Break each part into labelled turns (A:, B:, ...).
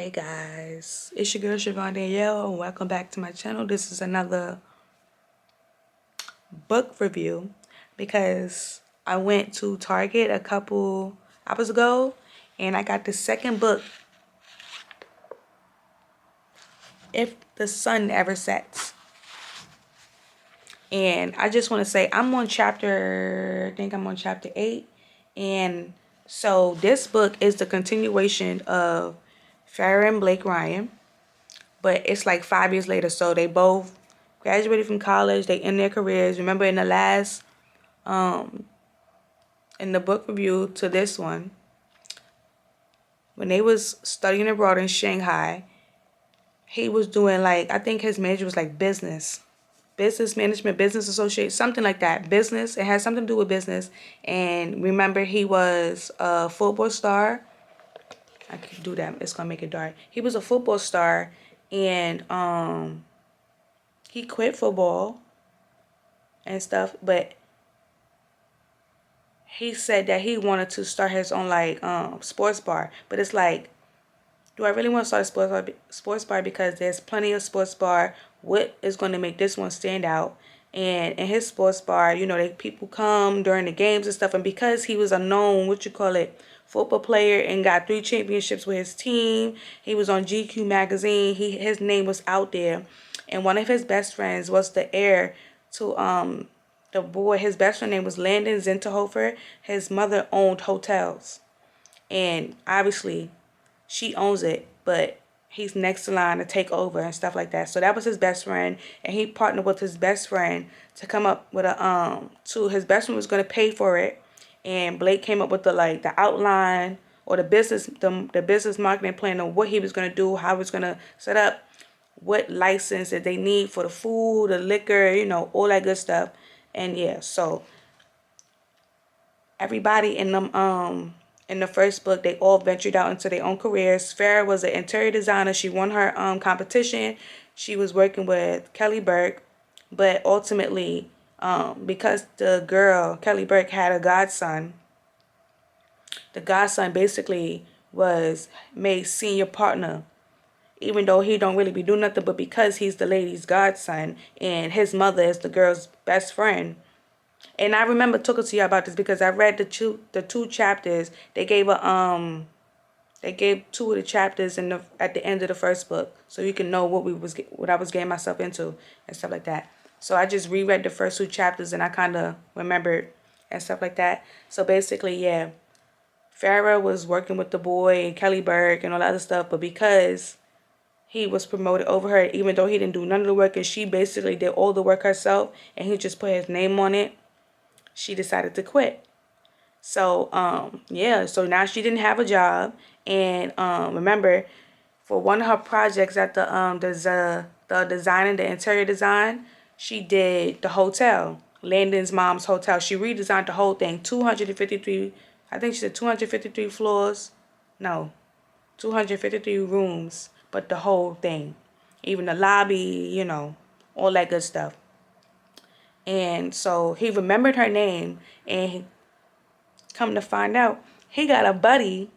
A: Hey guys, it's your girl Siobhan Danielle and welcome back to my channel. This is another book review because I went to Target a couple hours ago and I got the second book, If the Sun Ever Sets. And I just want to say I think I'm on chapter 8. And so this book is the continuation of Farrah and Blake Ryan. But it's like 5 years later, so they both graduated from college. They end their careers. Remember in the last, in the book review to this one, when they was studying abroad in Shanghai, he was doing like, I think his major was like business management, business associate, something like that. Business, it has something to do with business. And remember, he was a football star. I can do that. It's gonna make it dark. He was a football star, and he quit football and stuff, but he said that he wanted to start his own like sports bar. But it's like, do I really want to start a sports bar because there's plenty of sports bar. What is going to make this one stand out? And in his sports bar, people come during the games and stuff. And because he was a known, football player and got 3 championships with his team, he was on GQ magazine. His name was out there, and one of his best friends was the heir to the boy. His best friend name was Landon Zinterhofer. His mother owned hotels, and obviously she owns it, but he's next in line to take over and stuff like that. So that was his best friend, and he partnered with his best friend to come up with his best friend was going to pay for it, and Blake came up with the outline or the business marketing plan of what he was going to do, how he was going to set up, what license that they need for the food, the liquor, all that good stuff. And yeah, so everybody in the first book, they all ventured out into their own careers. Farrah was an interior designer. She won her competition. She was working with Kelly Burke, but ultimately, because the girl Kelly Burke had a godson, the godson basically was made senior partner, even though he don't really be doing nothing. But because he's the lady's godson and his mother is the girl's best friend. And I remember talking to you about this because I read the two chapters. They gave 2 of the chapters at the end of the first book, so you can know what I was getting myself into and stuff like that. So I just reread the first 2 chapters and I kind of remembered and stuff like that. So basically, yeah, Farrah was working with the boy and Kelly Burke and all that other stuff, but because he was promoted over her, even though he didn't do none of the work, and she basically did all the work herself, and he just put his name on it, she decided to quit. So yeah, so now she didn't have a job, and remember, for one of her projects at the design and the interior design, she did the hotel, Landon's mom's hotel. She redesigned the whole thing, 253, I think she said 253 floors, no, 253 rooms, but the whole thing, even the lobby, all that good stuff. And so he remembered her name, and come to find out, he got a buddy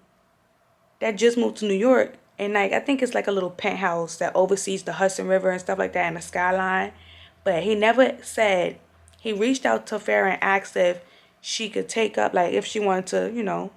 A: that just moved to New York, and like I think it's like a little penthouse that oversees the Hudson River and stuff like that and the skyline. But he never said. He reached out to Farrah and asked if she could take up, like if she wanted to,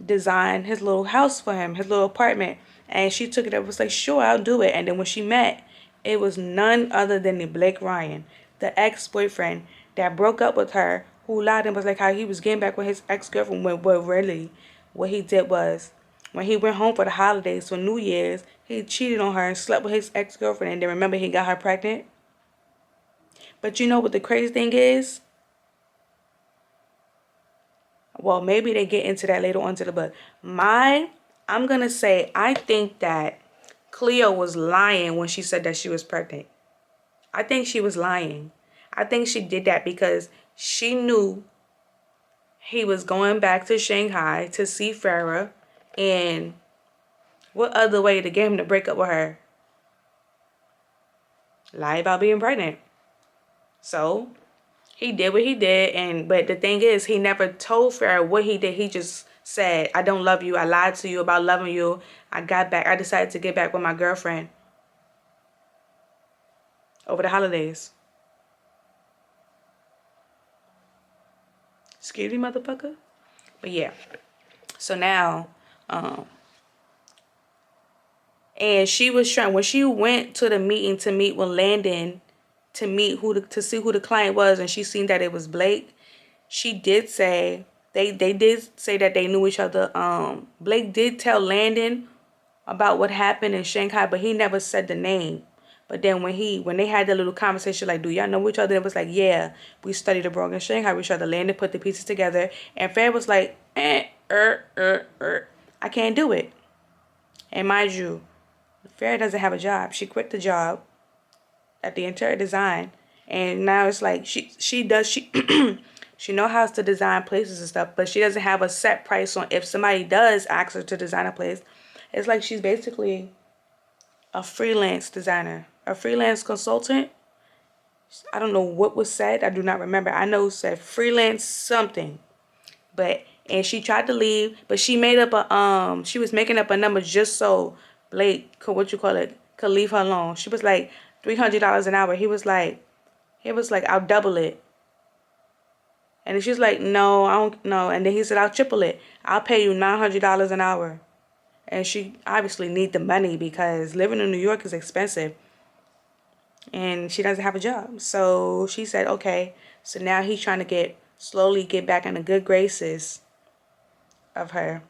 A: design his little house for him, his little apartment. And she took it up, was like, sure, I'll do it. And then when she met, it was none other than the Blake Ryan, the ex-boyfriend that broke up with her, who lied and was like how he was getting back with his ex-girlfriend, when really what he did was, when he went home for the holidays for New Year's, he cheated on her and slept with his ex-girlfriend, and then remember he got her pregnant. But you know what the crazy thing is? Well, maybe they get into that later on to the book. I'm going to say, I think that Cleo was lying when she said that she was pregnant. I think she was lying. I think she did that because she knew he was going back to Shanghai to see Farrah. And what other way to get him to break up with her? Lie about being pregnant. So he did what he did, and but the thing is, he never told Farrah what he did. He just said, "I don't love you. I lied to you about loving you. I got back. I decided to get back with my girlfriend over the holidays." Excuse me, motherfucker. But yeah. So now, um, and she was trying when she went to the meeting to meet with Landon to meet to see who the client was, and she seen that it was Blake. She did say they did say that they knew each other. Blake did tell Landon about what happened in Shanghai, but he never said the name. But then when they had that little conversation, like, do y'all know each other? It was like, yeah, we studied abroad in Shanghai with each other. Landon put the pieces together, and Fair was like, I can't do it. And mind you, Fair doesn't have a job. She quit the job at the interior design, and now it's like she she know how to design places and stuff, but she doesn't have a set price on if somebody does ask her to design a place. It's like she's basically a freelance designer, a freelance consultant. I don't know what was said. I do not remember. I know it said freelance something. But and she tried to leave, but she made up a she was making up a number just so Blake could could leave her alone. She was like $300 an hour. He was like I'll double it. And she's like, no, I don't know. And then he said, I'll triple it. I'll pay you $900 an hour. And she obviously need the money because living in New York is expensive. And she doesn't have a job. So she said, okay. So now he's trying to slowly get back in the good graces of her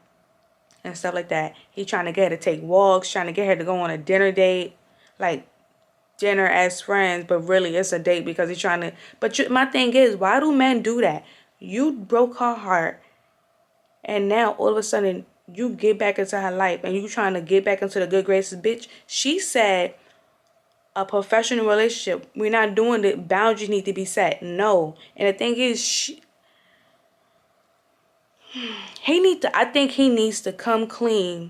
A: and stuff like that. He's trying to get her to take walks, trying to get her to go on a dinner date, like dinner as friends, but really it's a date because he's trying to. But my thing is, why do men do that? You broke her heart, and now all of a sudden you get back into her life, and you trying to get back into the good graces, bitch. She said a professional relationship. We're not doing it. Boundaries need to be set. No, and the thing is, I think he needs to come clean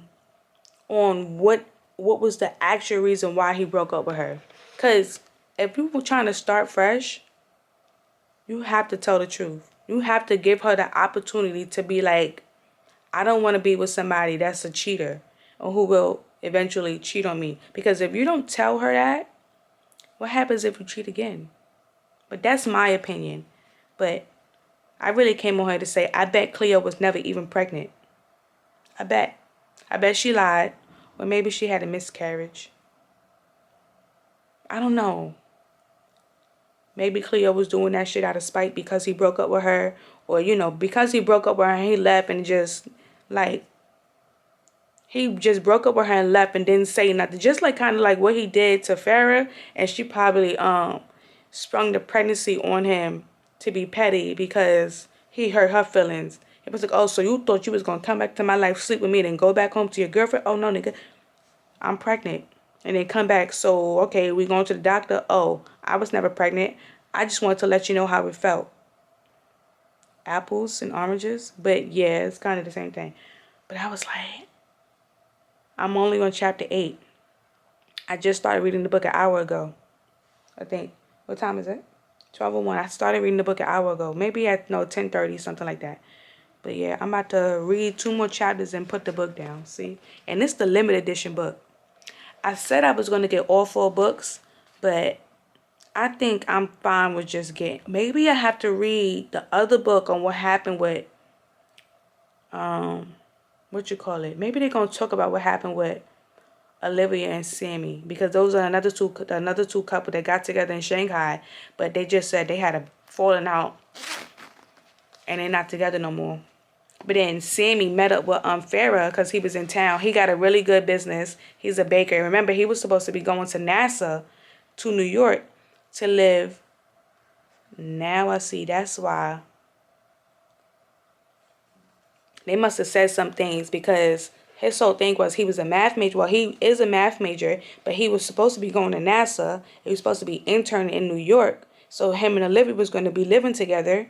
A: on what was the actual reason why he broke up with her. Cause if you were trying to start fresh, you have to tell the truth. You have to give her the opportunity to be like, I don't want to be with somebody that's a cheater or who will eventually cheat on me. Because if you don't tell her that, what happens if you cheat again? But that's my opinion. But I really came on here to say, I bet Cleo was never even pregnant. I bet. I bet she lied. Or maybe she had a miscarriage. I don't know. Maybe Cleo was doing that shit out of spite because he broke up with her. Or, because he broke up with her and he left and just, like, he just broke up with her and left and didn't say nothing. Just like kind of like what he did to Farrah. And she probably sprung the pregnancy on him to be petty because he hurt her feelings. It was like, oh, so you thought you was going to come back to my life, sleep with me, then go back home to your girlfriend? Oh, no, nigga. I'm pregnant. And then come back. So, okay, we going to the doctor. Oh, I was never pregnant. I just wanted to let you know how it felt. Apples and oranges. But yeah, it's kind of the same thing. But I was like, I'm only on chapter 8. I just started reading the book an hour ago. I think. What time is it? 12:01. I started reading the book an hour ago. Maybe at 10:30, something like that. But yeah, I'm about to read 2 more chapters and put the book down. See? And it's the limited edition book. I said I was going to get all 4 books, but I think I'm fine with just getting. Maybe I have to read the other book on what happened with, maybe they're going to talk about what happened with Olivia and Sammy, because those are another two couple that got together in Shanghai, but they just said they had a falling out and they're not together no more. But then Sammy met up with Farrah because he was in town. He got a really good business. He's a baker. Remember, he was supposed to be going to NASA to New York to live. Now I see. That's why. They must have said some things because his whole thing was he was a math major. Well, he is a math major, but he was supposed to be going to NASA. He was supposed to be interning in New York. So him and Olivia was going to be living together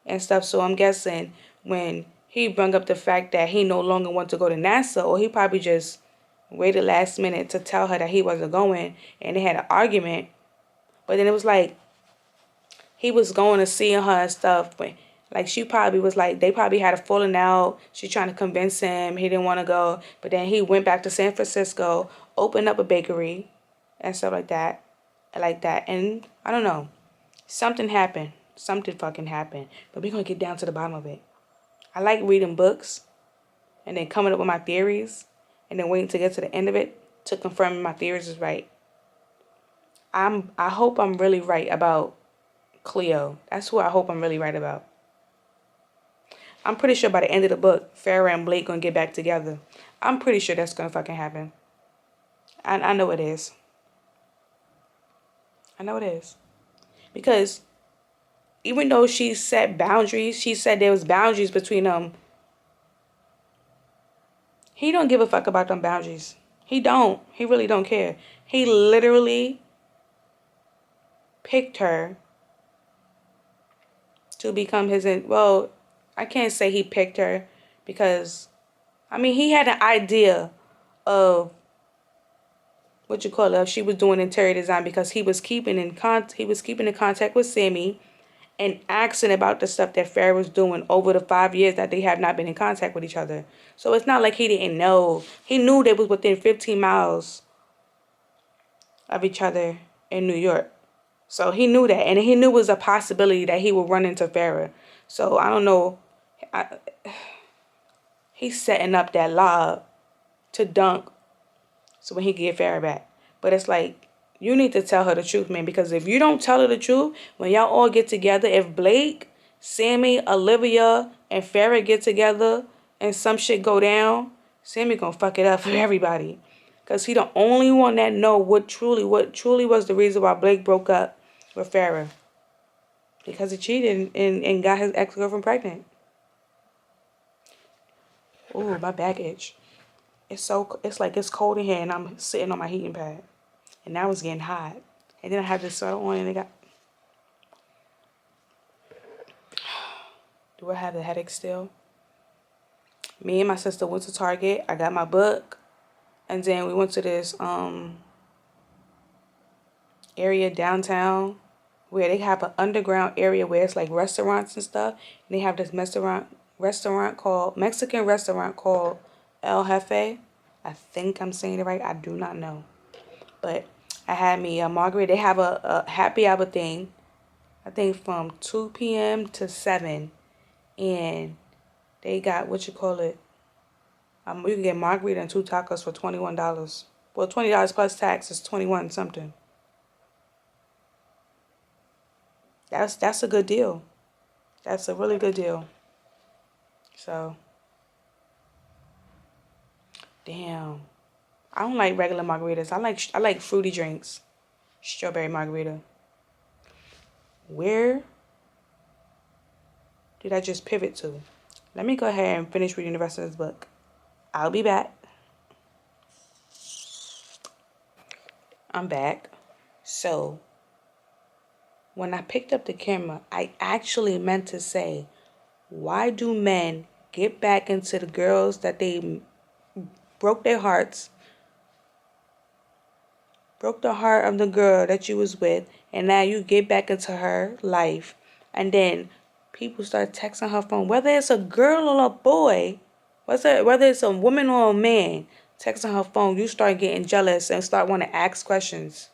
A: and stuff. So I'm guessing when he brought up the fact that he no longer wanted to go to NASA, or he probably just waited last minute to tell her that he wasn't going, and they had an argument. But then it was like, he was going to see her and stuff, but like she probably was like they probably had a falling out. She trying to convince him he didn't want to go, but then he went back to San Francisco, opened up a bakery, and stuff like that. And I don't know, something happened. Something fucking happened. But we're gonna get down to the bottom of it. I like reading books and then coming up with my theories and then waiting to get to the end of it to confirm my theories is right. I hope I'm really right about Cleo. That's who I hope I'm really right about. I'm pretty sure by the end of the book, Farrah and Blake gonna get back together. I'm pretty sure that's gonna fucking happen. I know it is. I know it is. Because even though she set boundaries, she said there was boundaries between them. He don't give a fuck about them boundaries. He don't. He really don't care. He literally picked her to become his. Well, I can't say he picked her because, I mean, he had an idea of what you call it. She was doing interior design because he was keeping in contact with Sammy and asking about the stuff that Farrah was doing over the 5 years that they have not been in contact with each other. So it's not like he didn't know. He knew they was within 15 miles of each other in New York. So he knew that. And he knew it was a possibility that he would run into Farrah. So I don't know. He's setting up that lob to dunk so when he get Farrah back. But it's like, you need to tell her the truth, man. Because if you don't tell her the truth, when y'all all get together, if Blake, Sammy, Olivia, and Farrah get together and some shit go down, Sammy gonna fuck it up for everybody. Because he the only one that know what truly was the reason why Blake broke up with Farrah. Because he cheated and got his ex-girlfriend pregnant. Ooh, my back itch. It's like it's cold in here and I'm sitting on my heating pad. And now it's getting hot. And then I have this sweater on and it got... Do I have the headache still? Me and my sister went to Target. I got my book. And then we went to this area downtown where they have an underground area where it's like restaurants and stuff. And they have this Mexican restaurant called El Jefe. I think I'm saying it right. I do not know. But I had me a margarita. They have a happy hour thing, I think from 2 p.m. to 7. And they got, what you call it, you can get margarita and 2 tacos for $21. Well, $20 plus tax is 21 something. That's a good deal. That's a really good deal. So, damn. I don't like regular margaritas. I like fruity drinks. Strawberry margarita. Where did I just pivot to? Let me go ahead and finish reading the rest of this book. I'll be back. I'm back. So, when I picked up the camera, I actually meant to say, why do men get back into the girls that they broke their hearts, broke the heart of the girl that you was with, and now you get back into her life, and then people start texting her phone, whether it's a girl or a boy, whether it's a woman or a man, texting her phone, you start getting jealous and start wanting to ask questions.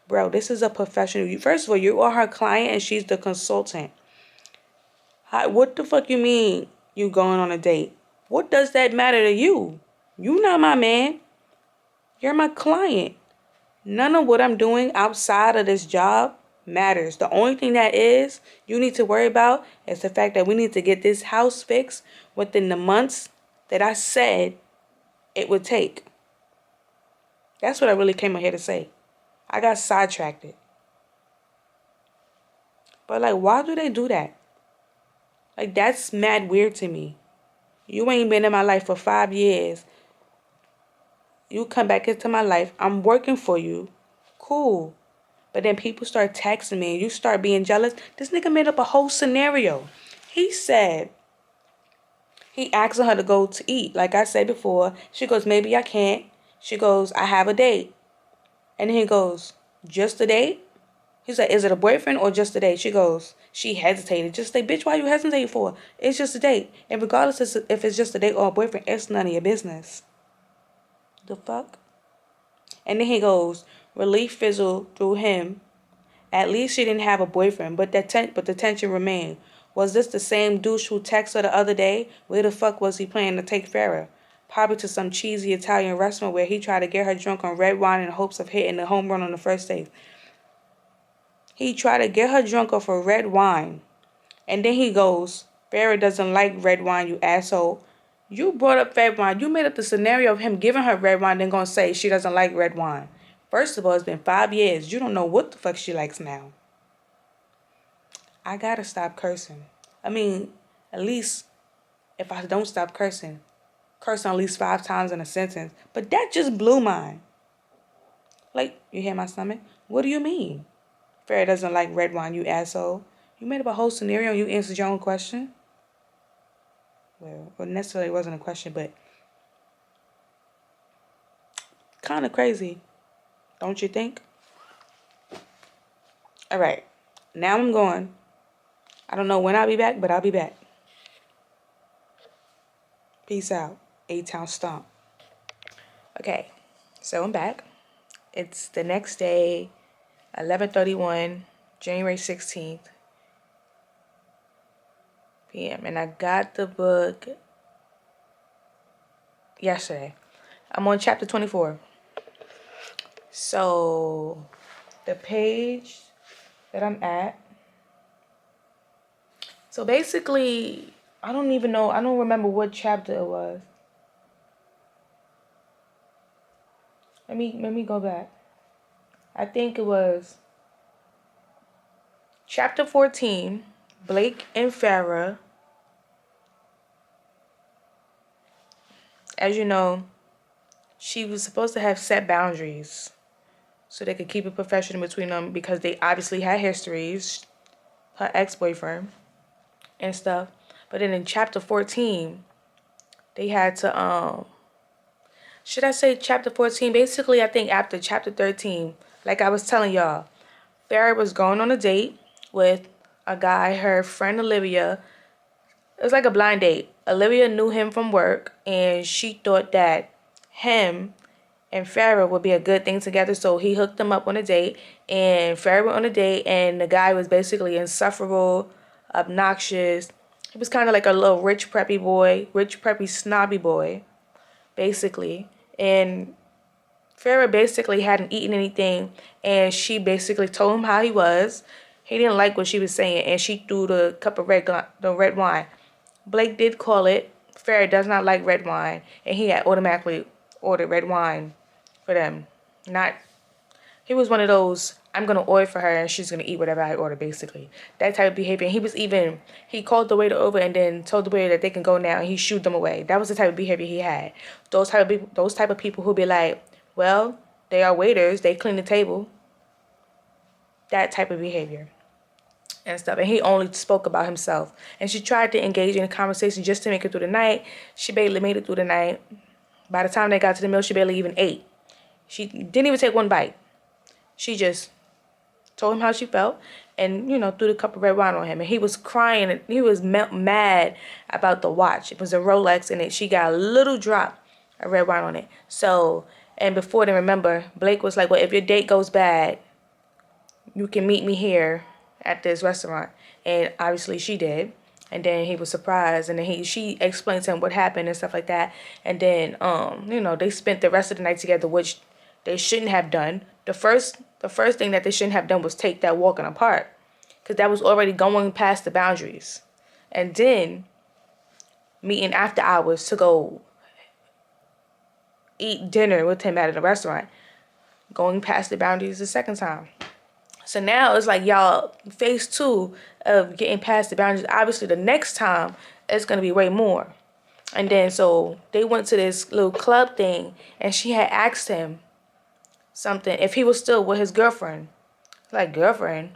A: Bro, this is a professional. First of all, you are her client and she's the consultant. What the fuck you mean you going on a date? What does that matter to you? You not my man. You're my client. None of what I'm doing outside of this job matters. The only thing that you need to worry about is the fact that we need to get this house fixed within the months that I said it would take. That's what I really came here to say. I got sidetracked. But like, why do they do that? Like, that's mad weird to me. You ain't been in my life for 5 years. You come back into my life. I'm working for you. Cool. But then people start texting me and you start being jealous. This nigga made up a whole scenario. He said, he asked her to go to eat. Like I said before, she goes, maybe I can't. She goes, I have a date. And then he goes, just a date? He's like, is it a boyfriend or just a date? She hesitated. Just say, bitch, why you hesitating for? It's just a date. And regardless if it's just a date or a boyfriend, it's none of your business. The fuck? And then he goes, relief fizzled through him. At least she didn't have a boyfriend, but the tension remained. Was this the same douche who texted her the other day? Where the fuck was he planning to take Farrah? Probably to some cheesy Italian restaurant where he tried to get her drunk on red wine in hopes of hitting the home run on the first date. He tried to get her drunk off of red wine. And then he goes, Farrah doesn't like red wine, you asshole. You brought up red wine. You made up the scenario of him giving her red wine, then gonna say she doesn't like red wine. First of all, it's been 5 years. You don't know what the fuck she likes now. I gotta stop cursing. I mean, at least if I don't stop cursing, curse at least 5 times in a sentence. But that just blew mine. Like, you hear my stomach? What do you mean? Farrah doesn't like red wine, you asshole. You made up a whole scenario and you answered your own question? Well, it necessarily wasn't a question, but kind of crazy, don't you think? All right, now I'm going. I don't know when I'll be back, but I'll be back. Peace out. A-Town Stomp. Okay, so I'm back. It's the next day, 11:31, January 16th, p.m. And I got the book yesterday. I'm on chapter 24. So the page that I'm at. So basically, I don't even know. I don't remember what chapter it was. Let me go back. I think it was chapter 14, Blake and Farrah. As you know, she was supposed to have set boundaries so they could keep it professional between them because they obviously had histories, her ex-boyfriend and stuff. But then in chapter 14, they had to should I say chapter 14? Basically, I think after chapter 13, like I was telling y'all, Farrah was going on a date with a guy, her friend Olivia. It was like a blind date. Olivia knew him from work, and she thought that him and Farrah would be a good thing together, so he hooked them up on a date, and Farrah went on a date, and the guy was basically insufferable, obnoxious. He was kind of like a little rich preppy snobby boy, basically. And Farrah basically hadn't eaten anything, and she basically told him how he was. He didn't like what she was saying, and she threw the cup of the red wine. Blake did call it. Farrah does not like red wine, and he had automatically ordered red wine for them. Not, he was one of those, I'm gonna order for her and she's gonna eat whatever I order, basically. That type of behavior. And he called the waiter over and then told the waiter that they can go now, and he shooed them away. That was the type of behavior he had. Those type of people who be like, well, they are waiters, they clean the table. That type of behavior and stuff. And he only spoke about himself. And she tried to engage in a conversation just to make it through the night. She barely made it through the night. By the time they got to the meal, she barely even ate. She didn't even take one bite. She just told him how she felt and, threw the cup of red wine on him. And he was crying. He was mad about the watch. It was a Rolex, and she got a little drop of red wine on it. So, and before they remember, Blake was like, well, if your date goes bad, you can meet me here at this restaurant. And obviously she did. And then he was surprised, and then she explained to him what happened and stuff like that. And then they spent the rest of the night together, which they shouldn't have done. The first thing that they shouldn't have done was take that walking apart, because that was already going past the boundaries. And then meeting after hours to go eat dinner with him at a restaurant, going past the boundaries the second time. So now it's like y'all phase 2 of getting past the boundaries. Obviously, the next time it's going to be way more. And then so they went to this little club thing, and she had asked him something, if he was still with his girlfriend. Like, girlfriend?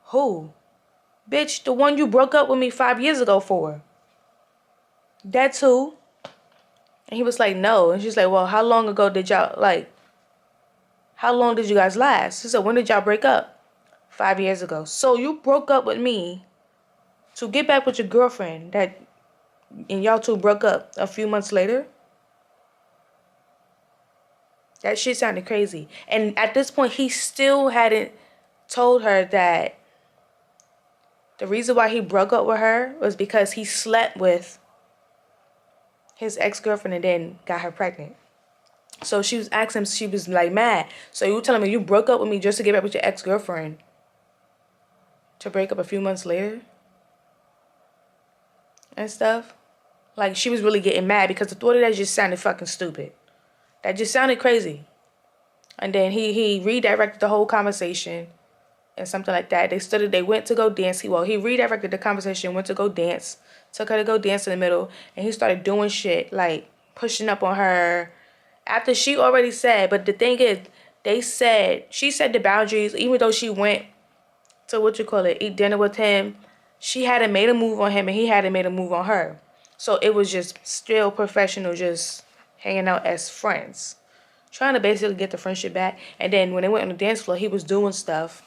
A: Who? Bitch, the one you broke up with me 5 years ago for. That's who. And he was like, no. And she's like, well, how long did you guys last? She said, when did y'all break up? 5 years ago. So you broke up with me to get back with your girlfriend and y'all two broke up a few months later? That shit sounded crazy. And at this point, he still hadn't told her that the reason why he broke up with her was because he slept with his ex-girlfriend and then got her pregnant. So she was asking him, she was like mad. So you telling me you broke up with me just to get back with your ex-girlfriend to break up a few months later and stuff? Like, she was really getting mad because the thought of that just sounded fucking stupid. That just sounded crazy. And then he redirected the whole conversation and something like that. They went to go dance. He redirected the conversation, went to go dance, took her to go dance in the middle, and he started doing shit like pushing up on her after she already said. But the thing is, she said the boundaries, even though she went to eat dinner with him, she hadn't made a move on him and he hadn't made a move on her. So it was just still professional, just hanging out as friends, trying to basically get the friendship back. And then when they went on the dance floor, he was doing stuff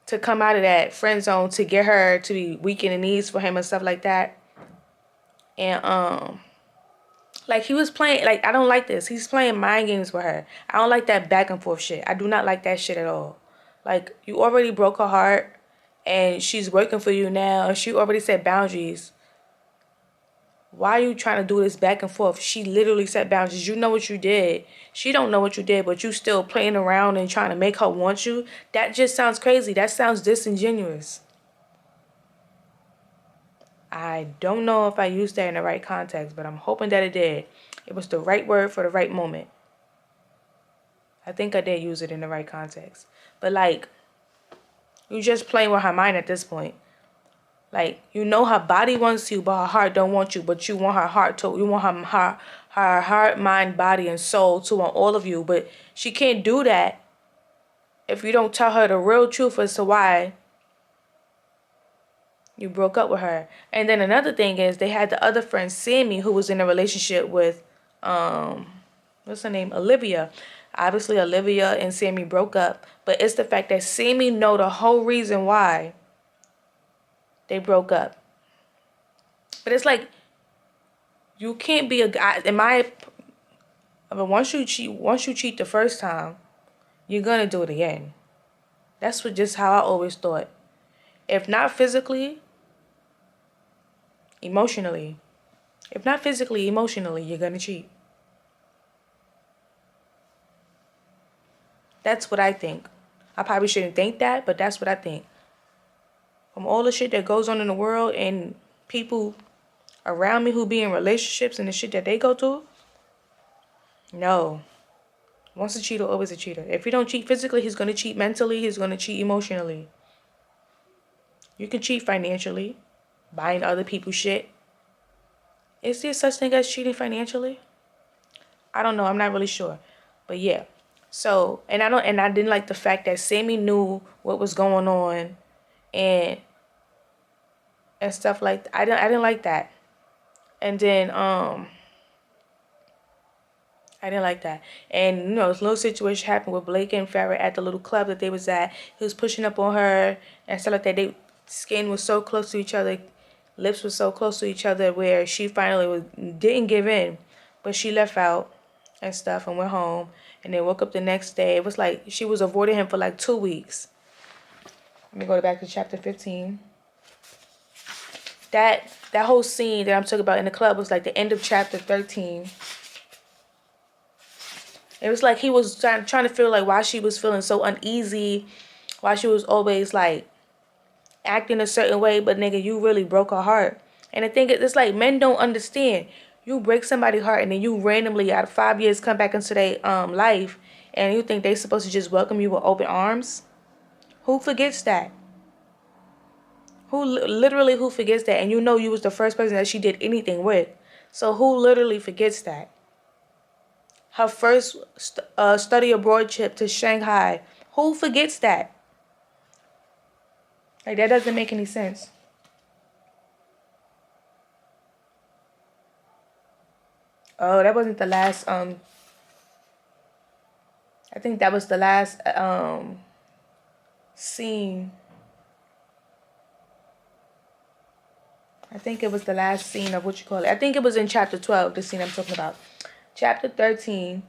A: to come out of that friend zone to get her to be weak in the knees for him and stuff like that. And like, he was playing, like, I don't like this. He's playing mind games with her. I don't like that back and forth shit. I do not like that shit at all. Like, you already broke her heart and she's working for you now. She already set boundaries. Why are you trying to do this back and forth? She literally set boundaries. You know what you did. She don't know what you did, but you still playing around and trying to make her want you. That just sounds crazy. That sounds disingenuous. I don't know if I used that in the right context, but I'm hoping that it did. It was the right word for the right moment. I think I did use it in the right context. But like, you just playing with her mind at this point. Like, you know her body wants you, but her heart don't want you. But you want her heart to, you want her heart, mind, body, and soul to want all of you. But she can't do that if you don't tell her the real truth as to why you broke up with her. And then another thing is, they had the other friend, Sammy, who was in a relationship with, what's her name? Olivia. Obviously, Olivia and Sammy broke up. But it's the fact that Sammy know the whole reason why they broke up. But it's like, you can't be a guy. I mean, once you cheat the first time, you're gonna do it again. That's just how I always thought. If not physically, emotionally. If not physically, emotionally, you're gonna cheat. That's what I think. I probably shouldn't think that, but that's what I think. From all the shit that goes on in the world and people around me who be in relationships and the shit that they go through, no. Once a cheater, always a cheater. If he don't cheat physically, he's gonna cheat mentally, he's gonna cheat emotionally. You can cheat financially, buying other people's shit. Is there such thing as cheating financially? I don't know. I'm not really sure. But yeah. So, I didn't like the fact that Sammy knew what was going on and stuff like that. I didn't like that. And then I didn't like that. And this little situation happened with Blake and Farrah at the little club that they was at. He was pushing up on her and stuff like that. They skin was so close to each other, lips were so close to each other, where she finally didn't give in, but she left out and stuff and went home. And then woke up the next day. It was like she was avoiding him for like 2 weeks. Let me go back to chapter 15. That whole scene that I'm talking about in the club was like the end of chapter 13. It was like he was trying to feel like why she was feeling so uneasy, why she was always like acting a certain way, but nigga, you really broke her heart. And the thing is, it's like men don't understand. You break somebody's heart and then you randomly out of 5 years come back into their life and you think they supposed to just welcome you with open arms? Who forgets that? Who forgets that? And you know you was the first person that she did anything with. So who literally forgets that? Her first study abroad trip to Shanghai. Who forgets that? Like, that doesn't make any sense. Oh, that wasn't the last I think that was the last scene. I think it was the last scene of what you call it. I think it was in chapter 12, the scene I'm talking about. Chapter 13,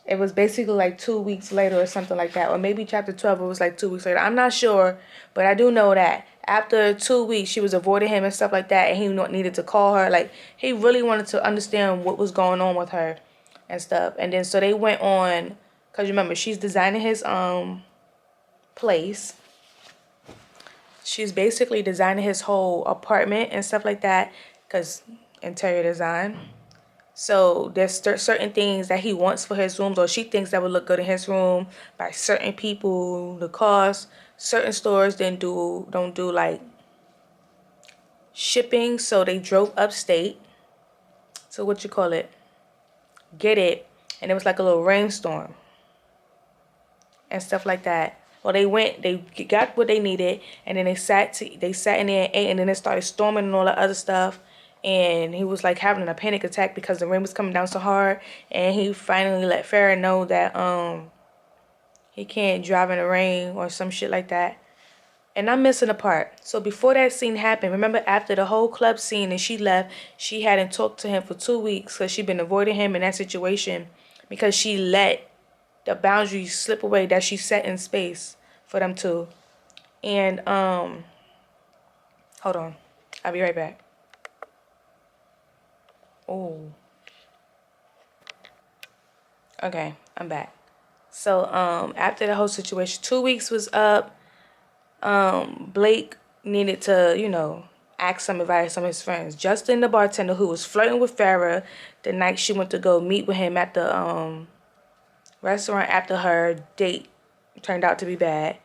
A: it was basically like 2 weeks later or something like that. Or maybe chapter 12, it was like 2 weeks later. I'm not sure, but I do know that after 2 weeks, she was avoiding him and stuff like that, and he needed to call her. Like, he really wanted to understand what was going on with her and stuff. And then so they went on, because remember, she's designing his place. She's basically designing his whole apartment and stuff like that, because interior design. So there's certain things that he wants for his rooms, or she thinks that would look good in his room by certain people. The cost. Certain stores don't do like shipping, so they drove upstate. So what you call it? Get it? And it was like a little rainstorm and stuff like that. Well, they got what they needed, and then they sat in there and ate, and then it started storming and all that other stuff. And he was like having a panic attack because the rain was coming down so hard, and he finally let Farrah know that he can't drive in the rain or some shit like that. And I'm missing a part. So before that scene happened, remember after the whole club scene and she left, she hadn't talked to him for 2 weeks because she'd been avoiding him in that situation because she let the boundaries slip away that she set in space for them two. And hold on. I'll be right back. Oh. Okay, I'm back. So after the whole situation, 2 weeks was up. Blake needed to, ask some advice from his friends. Justin, the bartender who was flirting with Farrah the night she went to go meet with him at the restaurant after her date turned out to be bad.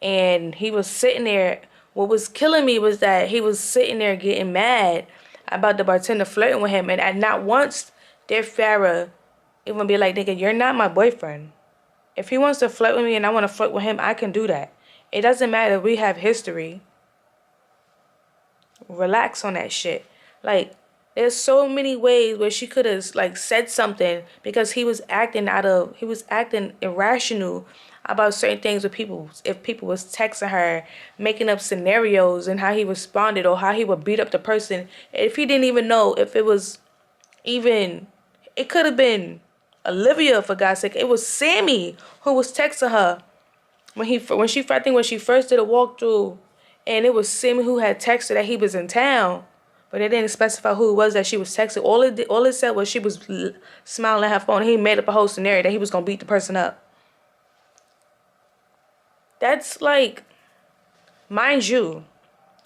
A: And he was sitting there. What was killing me was that he was sitting there getting mad about the bartender flirting with him. And not once did Farrah even be like, nigga, you're not my boyfriend. If he wants to flirt with me and I want to flirt with him, I can do that. It doesn't matter if we have history. Relax on that shit. Like, there's so many ways where she could have like said something because he was acting irrational about certain things with people. If people was texting her, making up scenarios and how he responded or how he would beat up the person. If he didn't even know if it was even, it could have been Olivia, for God's sake. It was Sammy who was texting her when she first did a walkthrough, and it was Sammy who had texted that he was in town, but it didn't specify who it was that she was texting. All it said was she was smiling at her phone. And he made up a whole scenario that he was gonna beat the person up. That's like, mind you,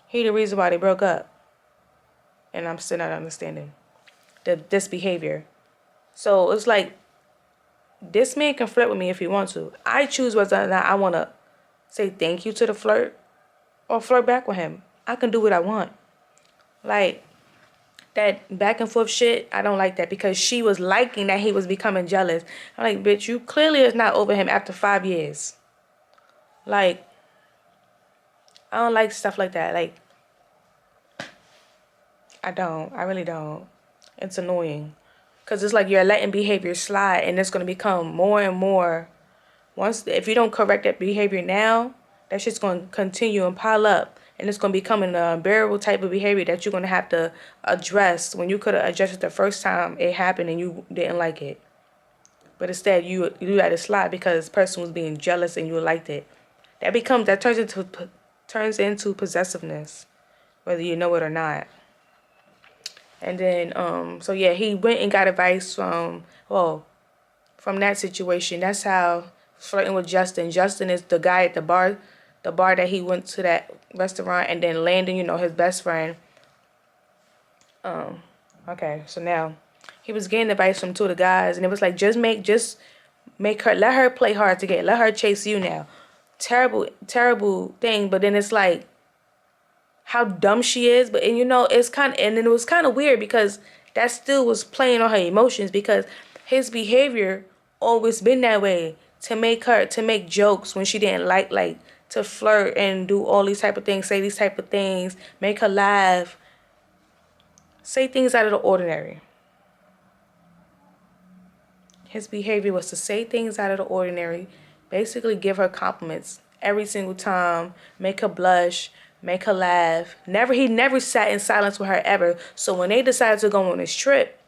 A: he the reason why they broke up, and I'm still not understanding this behavior. So it's like, this man can flirt with me if he wants to. I choose whether or not I want to say thank you to the flirt or flirt back with him. I can do what I want. Like, that back and forth shit, I don't like that because she was liking that he was becoming jealous. I'm like, bitch, you clearly is not over him after 5 years. Like, I don't like stuff like that. Like, I don't. I really don't. It's annoying. Because it's like you're letting behavior slide and it's going to become more and more. If you don't correct that behavior now, that shit's going to continue and pile up. And it's going to become an unbearable type of behavior that you're going to have to address when you could have addressed it the first time it happened and you didn't like it. But instead, you let it slide because the person was being jealous and you liked it. That turns into possessiveness, whether you know it or not. And then, so yeah, he went and got advice from that situation. That's how flirting with Justin. Justin is the guy at the bar that he went to that restaurant, and then Landon, his best friend. Okay, so now he was getting advice from two of the guys, and it was like, just make her, let her play hard to get, let her chase you now. Terrible thing, but then it's like, how dumb she is, but and then it was kind of weird because that still was playing on her emotions because his behavior always been that way to make jokes when she didn't like to flirt and do all these type of things, say these type of things, make her laugh, say things out of the ordinary. His behavior was to say things out of the ordinary Basically give her compliments every single time, make her blush, make her laugh. He never sat in silence with her ever. So when they decided to go on this trip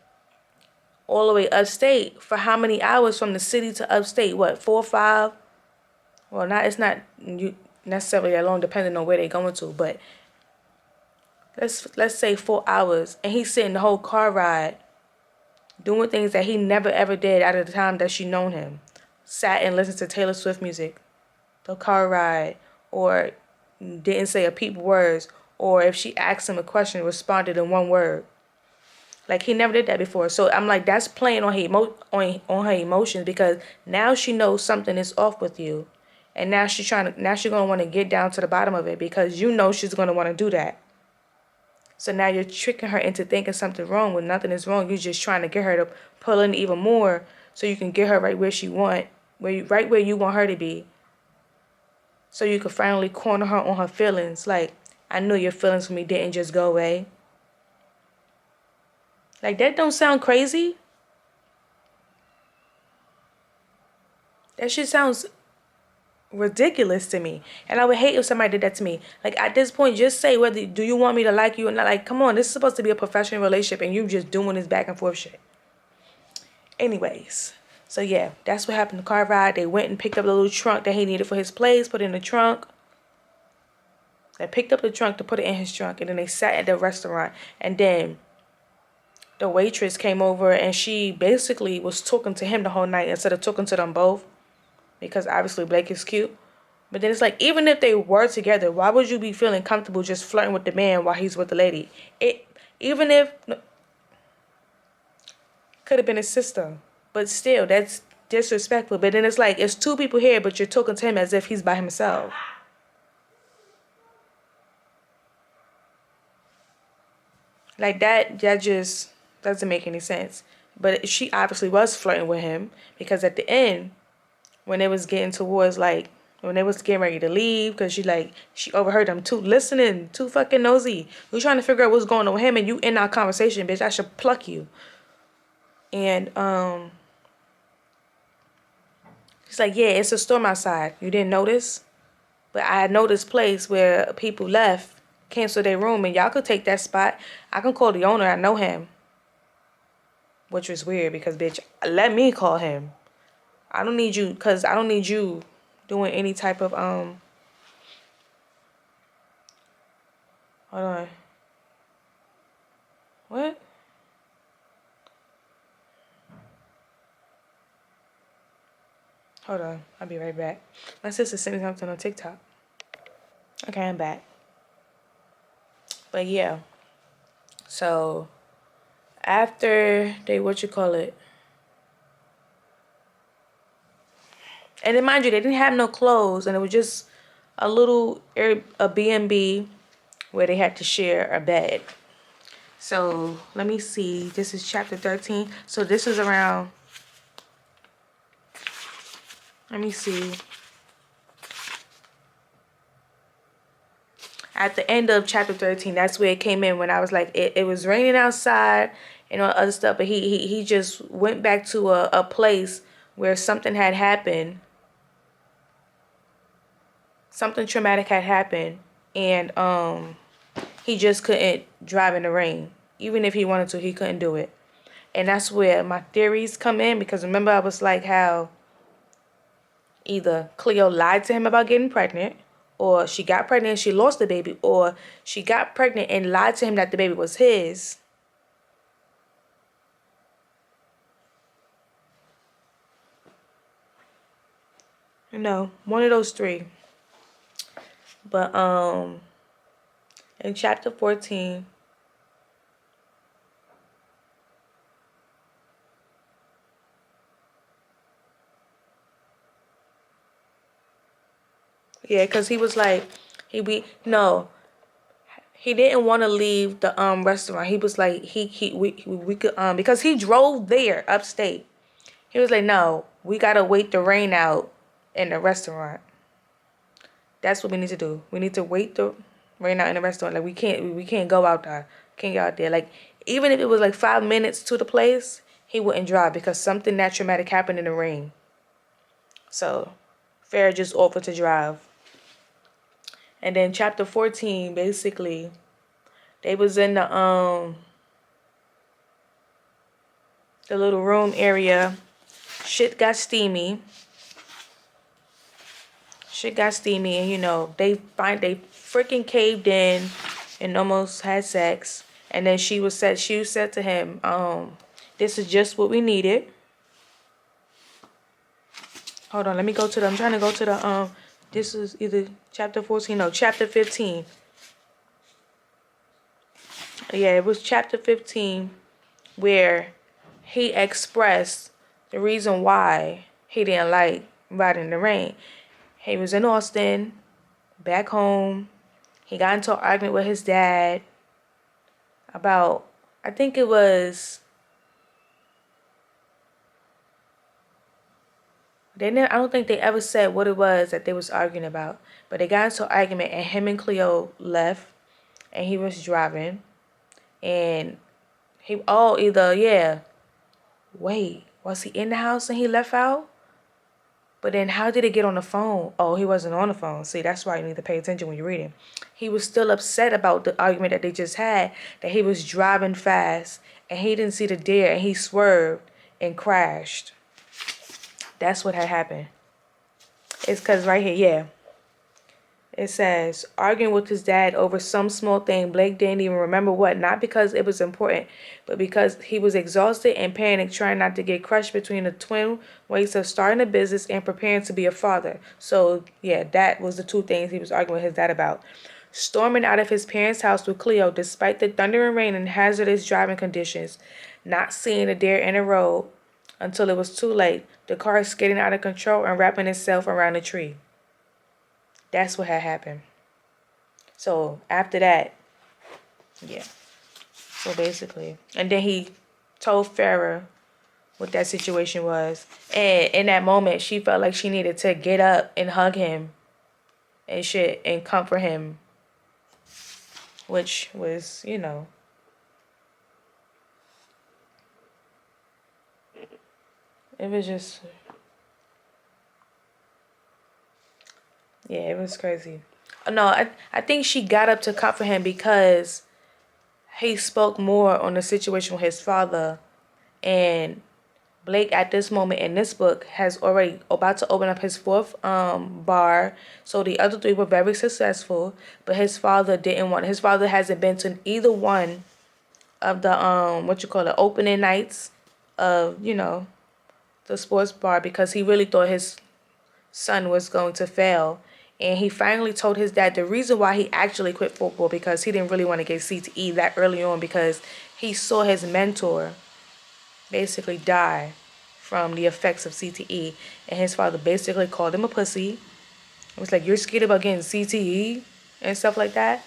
A: all the way upstate, for how many hours from the city to upstate? What, 4 or 5? Well, it's not necessarily that long, depending on where they're going to, but let's say 4 hours, and he's sitting the whole car ride doing things that he never ever did out of the time that she known him. Sat and listened to Taylor Swift music, the car ride, or didn't say a peep words, or if she asked him a question, responded in one word. Like, he never did that before. So I'm like, that's playing on on her emotions, because now she knows something is off with you, and now she's gonna want to get down to the bottom of it, because you know she's gonna want to do that. So now you're tricking her into thinking something wrong when nothing is wrong. You're just trying to get her to pull in even more, so you can get her right where right where you want her to be. So you can finally corner her on her feelings. Like, I knew your feelings for me didn't just go away. Like, that don't sound crazy. That shit sounds ridiculous to me. And I would hate if somebody did that to me. Like, at this point, just say whether do you want me to like you or not. Like, come on, this is supposed to be a professional relationship, and you just doing this back and forth shit. Anyways, so yeah, that's what happened. The car ride, they went and picked up the little trunk that he needed for his place, put it in the trunk. They picked up the trunk to put it in his trunk, and then they sat at the restaurant, and then the waitress came over, and she basically was talking to him the whole night instead of talking to them both, because obviously Blake is cute. But then it's like, even if they were together, why would you be feeling comfortable just flirting with the man while he's with the lady? Even if could have been his sister, but still, that's disrespectful. But then it's like, it's two people here, but you're talking to him as if he's by himself. Like, that just doesn't make any sense. But she obviously was flirting with him, because at the end, when they was getting towards, like, when they was getting ready to leave, because she overheard them listening, too fucking nosy. We trying to figure out what's going on with him, and you in our conversation, bitch. I should pluck you. And she's like, yeah, it's a storm outside. You didn't notice? But I know this place where people left, cancel their room, and y'all could take that spot. I can call the owner. I know him. Which was weird, because, bitch, let me call him. I don't need you doing any type of, hold on. What? Hold on. I'll be right back. My sister sent me something on TikTok. Okay, I'm back. But yeah. So, after they, and then mind you, they didn't have no clothes, and it was just a B&B where they had to share a bed. So let me see. This is chapter 13. So this is around. Let me see. At the end of chapter 13, that's where it came in, when I was like, it was raining outside and all other stuff, but he just went back to a place where something had happened. Something traumatic had happened, and he just couldn't drive in the rain. Even if he wanted to, he couldn't do it. And that's where my theories come in, because remember, I was like, how either Cleo lied to him about getting pregnant, or she got pregnant and she lost the baby, or she got pregnant and lied to him that the baby was his. You know, one of those three. But in chapter 14, yeah, because he was like, no, he didn't want to leave the restaurant. He was like, we could, because he drove there upstate. He was like, no, we gotta wait the rain out in the restaurant. That's what we need to do. We need to wait the rain out in the restaurant. Like, we can't go out there. Can't go out there. Like, even if it was like 5 minutes to the place, he wouldn't drive, because something that traumatic happened in the rain. So Farrah just offered to drive. And then chapter 14, basically, they was in the little room area. Shit got steamy. And they freaking caved in and almost had sex. And then she said to him, this is just what we needed. Hold on, let me go to I'm trying to go to the this is either chapter 14, no, chapter 15. Yeah, it was chapter 15 where he expressed the reason why he didn't like riding in the rain. He was in Austin, back home. He got into an argument with his dad about, I think it was, I don't think they ever said what it was that they was arguing about. But they got into an argument and him and Cleo left and he was driving. And wait, was he in the house and he left out? But then how did he get on the phone? Oh, he wasn't on the phone. See, that's why you need to pay attention when you're reading. He was still upset about the argument that they just had, that he was driving fast and he didn't see the deer and he swerved and crashed. That's what had happened. It's because right here, yeah. It says, arguing with his dad over some small thing, Blake didn't even remember what, not because it was important, but because he was exhausted and panicked, trying not to get crushed between the twin weights of starting a business and preparing to be a father. So, yeah, that was the two things he was arguing with his dad about. Storming out of his parents' house with Cleo, despite the thunder and rain and hazardous driving conditions, not seeing a deer in the road until it was too late, the car skidding out of control and wrapping itself around a tree. That's what had happened. So after that, yeah. So basically, and then he told Farrah what that situation was. And in that moment, she felt like she needed to get up and hug him and shit and comfort him. Which was, it was just, yeah, it was crazy. No, I think she got up to comfort him because he spoke more on the situation with his father. And Blake, at this moment in this book, has already about to open up his fourth bar. So the other three were very successful, but his father didn't want. His father hasn't been to either one of the opening nights of the sports bar because he really thought his son was going to fail. And he finally told his dad the reason why he actually quit football because he didn't really want to get CTE that early on because he saw his mentor basically die from the effects of CTE. And his father basically called him a pussy. It was like, you're scared about getting CTE and stuff like that.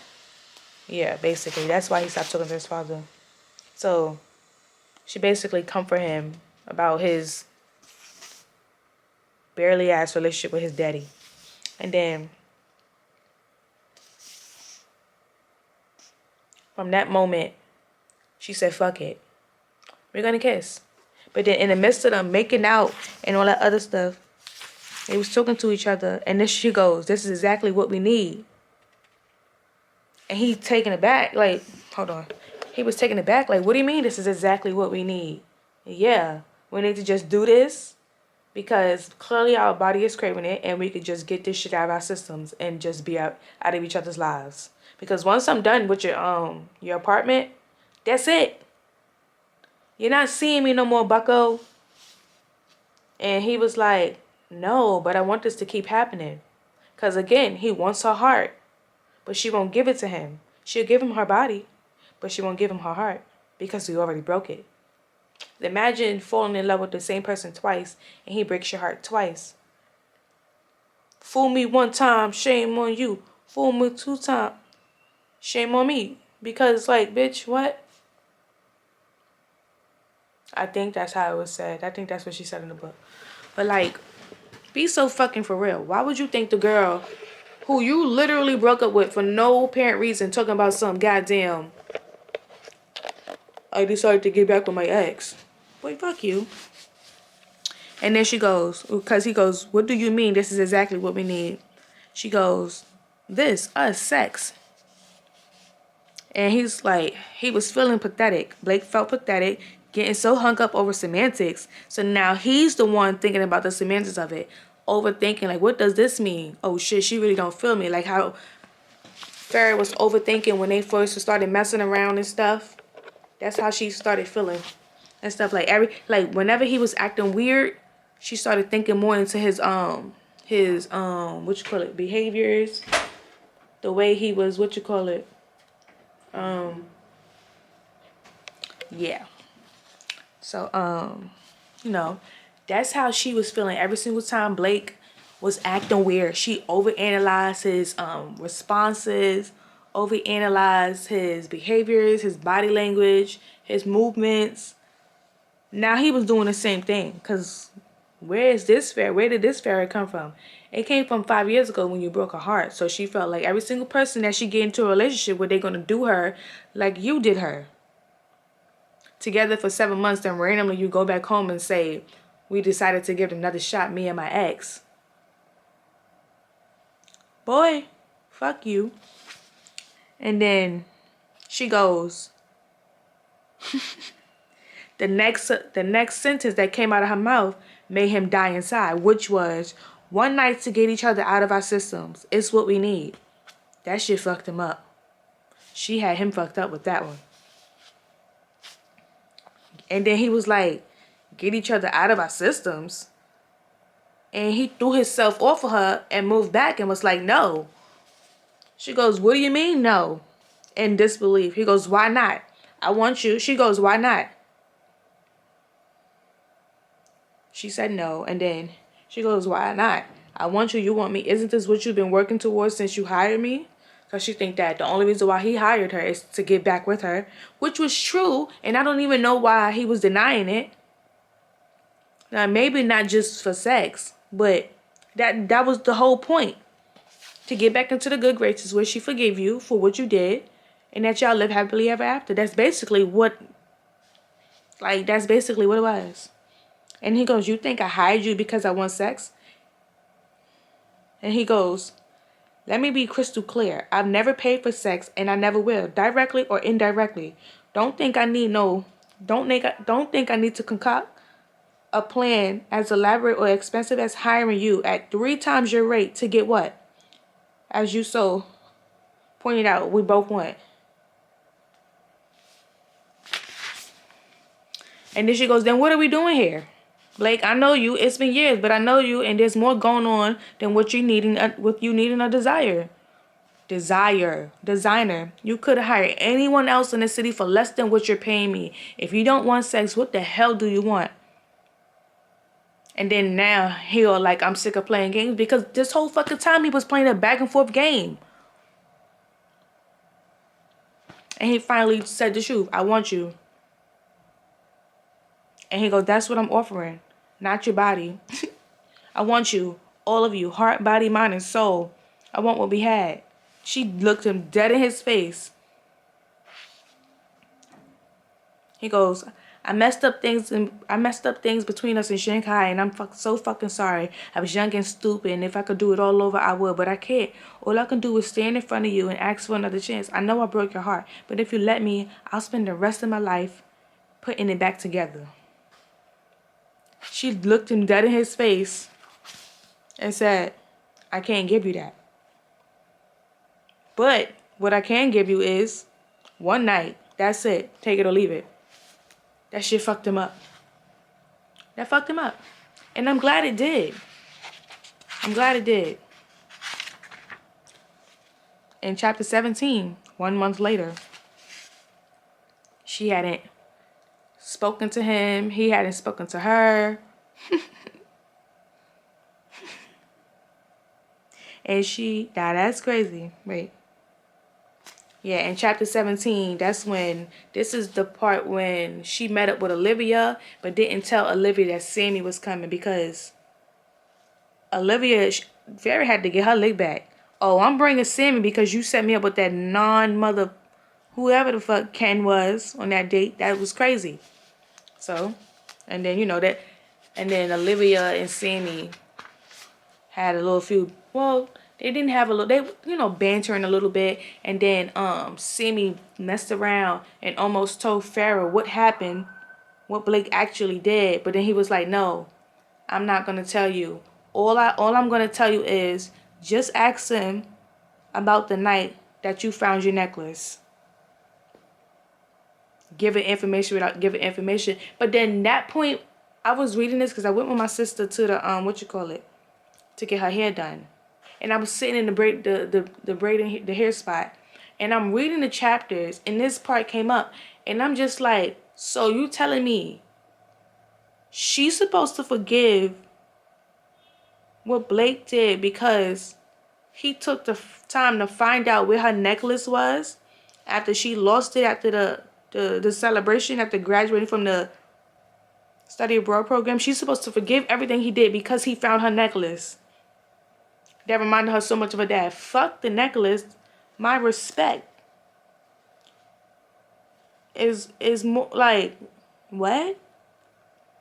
A: Yeah, basically. That's why he stopped talking to his father. So she basically comforted him about his barely ass relationship with his daddy. And then from that moment, she said, fuck it. We're going to kiss. But then in the midst of them making out and all that other stuff, they was talking to each other. And then she goes, this is exactly what we need. And he taken it back. Like, hold on. He was taking it back. Like, what do you mean this is exactly what we need? Yeah, we need to just do this. Because clearly our body is craving it. And we could just get this shit out of our systems. And just be out of each other's lives. Because once I'm done with your apartment, that's it. You're not seeing me no more, bucko. And he was like, no, but I want this to keep happening. Because again, he wants her heart. But she won't give it to him. She'll give him her body. But she won't give him her heart. Because we already broke it. Imagine falling in love with the same person twice. And he breaks your heart twice. Fool me one time, shame on you. Fool me 2 times, shame on me. Because like, bitch, what? I think that's how it was said. I think that's what she said in the book. But like, be so fucking for real. Why would you think the girl who you literally broke up with for no apparent reason talking about some goddamn, I decided to get back with my ex. Boy, fuck you. And then she goes, because he goes, what do you mean? This is exactly what we need. She goes, this, us, sex. And he's like, he was feeling pathetic. Blake felt pathetic, getting so hung up over semantics. So now he's the one thinking about the semantics of it. Overthinking, like, what does this mean? Oh shit, she really don't feel me. Like how Farrah was overthinking when they first started messing around and stuff. That's how she started feeling and stuff. Like whenever he was acting weird, she started thinking more into his what you call it, behaviors, the way he was, what you call it, um yeah. So you know, that's how she was feeling every single time Blake was acting weird. She overanalyzed his responses, overanalyzed his behaviors, his body language, his movements. Now he was doing the same thing. Cause where is this fair? Where did this fairy come from? It came from 5 years ago when you broke her heart. So she felt like every single person that she get into a relationship with, they're gonna do her like you did her. Together for 7 months, then randomly you go back home and say, we decided to give it another shot, me and my ex. Boy, fuck you. And then she goes, the next sentence that came out of her mouth made him die inside, which was, one night to get each other out of our systems. It's what we need. That shit fucked him up. She had him fucked up with that one. And then he was like, get each other out of our systems. And he threw himself off of her and moved back and was like, no. She goes, what do you mean no? In disbelief. He goes, why not? I want you. She goes, why not? She said no. And then she goes, why not? I want you. You want me. Isn't this what you've been working towards since you hired me? Because she think that the only reason why he hired her is to get back with her. Which was true. And I don't even know why he was denying it. Now, maybe not just for sex. But that was the whole point. To get back into the good graces where she forgave you for what you did. And that y'all live happily ever after. That's basically what it was. And he goes, you think I hired you because I want sex? And he goes, let me be crystal clear. I've never paid for sex and I never will, directly or indirectly. Don't think I need to concoct a plan as elaborate or expensive as hiring you at 3 times your rate to get what? As you so pointed out, we both want. And then she goes, then what are we doing here? Blake, I know you. It's been years, but I know you, and there's more going on than what you needing. With you needing a designer. You could have hired anyone else in the city for less than what you're paying me. If you don't want sex, what the hell do you want? And then now he'll like, I'm sick of playing games, because this whole fucking time he was playing a back and forth game. And he finally said the truth. I want you. And he goes, that's what I'm offering. Not your body. I want you. All of you. Heart, body, mind, and soul. I want what we had. She looked him dead in his face. He goes, I messed up things between us in Shanghai, and I'm so fucking sorry. I was young and stupid, and if I could do it all over, I would, but I can't. All I can do is stand in front of you and ask for another chance. I know I broke your heart, but if you let me, I'll spend the rest of my life putting it back together. She looked him dead in his face and said, I can't give you that. But what I can give you is one night. That's it. Take it or leave it. That shit fucked him up. That fucked him up. And I'm glad it did. In chapter 17, 1 month later, she hadn't spoken to him. He hadn't spoken to her. And now that's crazy. Wait. Yeah, in chapter 17, this is the part when she met up with Olivia, but didn't tell Olivia that Sammy was coming, because Vera had to get her lick back. Oh, I'm bringing Sammy because you set me up with that non-mother, whoever the fuck Ken was on that date. That was crazy. So, and then, that And then Olivia and Sammy had a little few, well, they didn't have a little, they, bantering a little bit. And then Sammy messed around and almost told Farrah what happened, what Blake actually did. But then he was like, no, I'm not going to tell you. All I'm going to tell you is just ask him about the night that you found your necklace. Giving information without giving information. But then that point, I was reading this because I went with my sister to the to get her hair done, and I was sitting in the braiding the hair spot, and I'm reading the chapters, and this part came up, and I'm just like, so you telling me she's supposed to forgive what Blake did because he took the time to find out where her necklace was after she lost it after the celebration after graduating from the study abroad program? She's supposed to forgive everything he did because he found her necklace. That reminded her so much of her dad. Fuck the necklace. My respect is more like, what?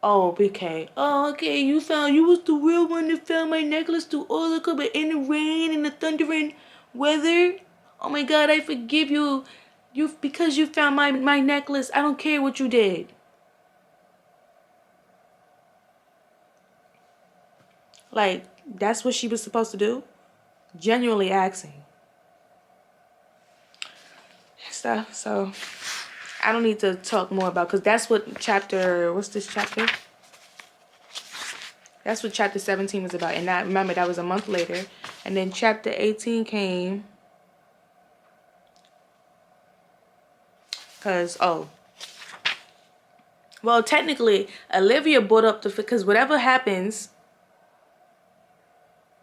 A: Oh, okay. Oh, okay. You was the real one that found my necklace through all the cover in the rain and the thundering weather. Oh my God, I forgive you. Because you found my necklace. I don't care what you did. Like, that's what she was supposed to do? Genuinely asking. Stuff. So, I don't need to talk more about, because that's what what's this chapter? That's what chapter 17 was about. And remember, that was a month later. And then chapter 18 came. Because, well, technically, Olivia brought up because whatever happens,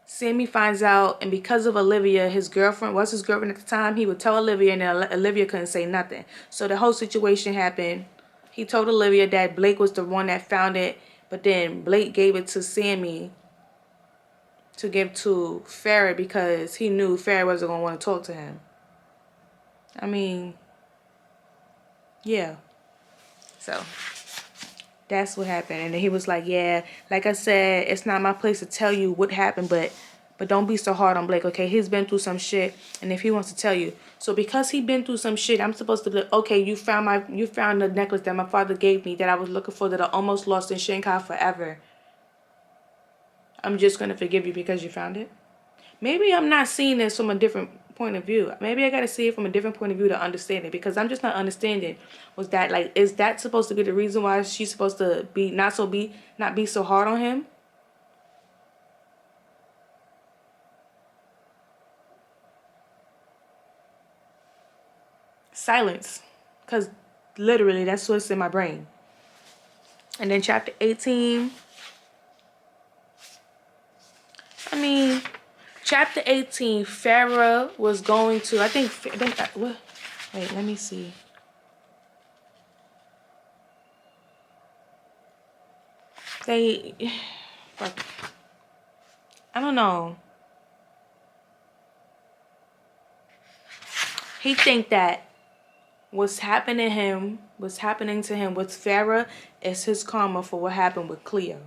A: Sammy finds out, and because of Olivia, his girlfriend at the time, he would tell Olivia, and then Olivia couldn't say nothing. So the whole situation happened. He told Olivia that Blake was the one that found it, but then Blake gave it to Sammy to give to Farrah because he knew Farrah wasn't going to want to talk to him. I mean, yeah. So that's what happened. And then he was like, yeah, like I said, it's not my place to tell you what happened, but don't be so hard on Blake, okay? He's been through some shit, and if he wants to tell you. So because he been through some shit, I'm supposed to be like, okay, you found the necklace that my father gave me that I was looking for, that I almost lost in Shanghai forever. I'm just going to forgive you because you found it? Maybe I'm not seeing this from a different point of view. Maybe I got to see it from a different point of view to understand it, because I'm just not understanding. Is that supposed to be the reason why she's supposed to not be so hard on him? Silence. Because literally that's what's in my brain. And then chapter 18. Chapter 18, Farrah was going to, wait, let me see. I don't know. He think that what's happening to him with Farrah is his karma for what happened with Cleo.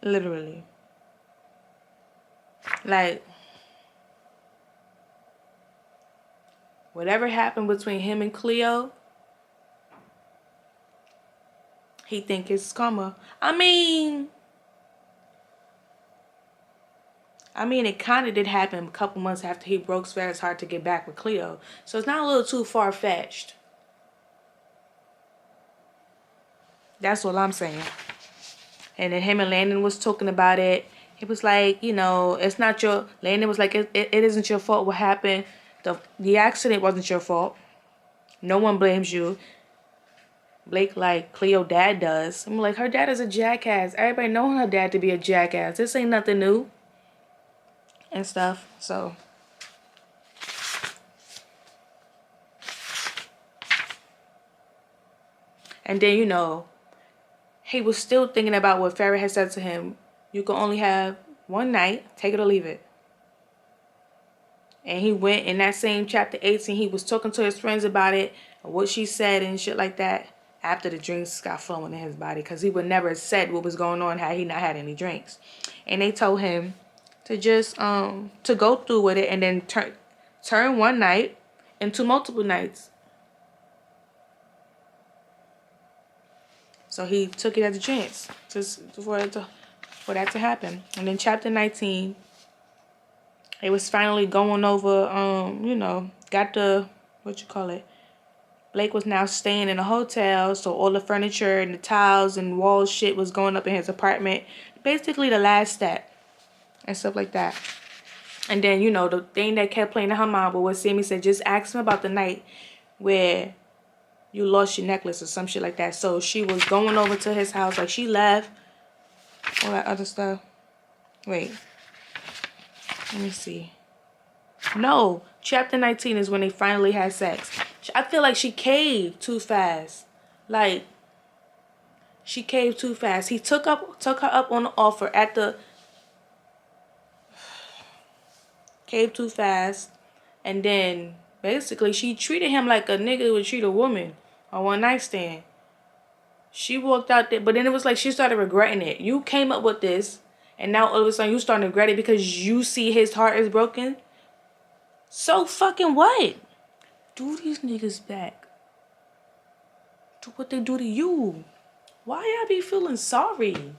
A: Literally. Like, whatever happened between him and Cleo, he think it's karma. I mean, it kind of did happen a couple months after he broke Farrah's heart to get back with Cleo. So it's not a little too far-fetched. That's what I'm saying. And then him and Landon was talking about it. He was like, it's not your... Landon was like, it isn't your fault what happened. The accident wasn't your fault. No one blames you. Blake, like, Cleo dad does. I'm like, her dad is a jackass. Everybody know her dad to be a jackass. This ain't nothing new. And stuff. So... And then, he was still thinking about what Farrah had said to him. You can only have one night. Take it or leave it. And he went in that same chapter 18, he was talking to his friends about it, what she said and shit like that, after the drinks got flowing in his body. Because he would never have said what was going on had he not had any drinks. And they told him to just, to go through with it and then turn one night into multiple nights. So he took it as a chance just for that to happen. And then chapter 19, it was finally going over, got the, what you call it? Blake was now staying in a hotel, so all the furniture and the tiles and wall shit was going up in his apartment. Basically the last step and stuff like that. And then, the thing that kept playing in her mind was what Sammy said, just ask him about the night where you lost your necklace or some shit like that. So she was going over to his house, like she left, all that other stuff. Wait, let me see. No, chapter 19 is when they finally had sex. I feel like she caved too fast. Like, she caved too fast. He took her up on the offer at the... Caved too fast. And then, basically, she treated him like a nigga would treat a woman. A one night stand. She walked out there, but then it was like she started regretting it. You came up with this, and now all of a sudden you starting to regret it because you see his heart is broken. So fucking what? Do these niggas back. Do what they do to you. Why y'all be feeling sorry?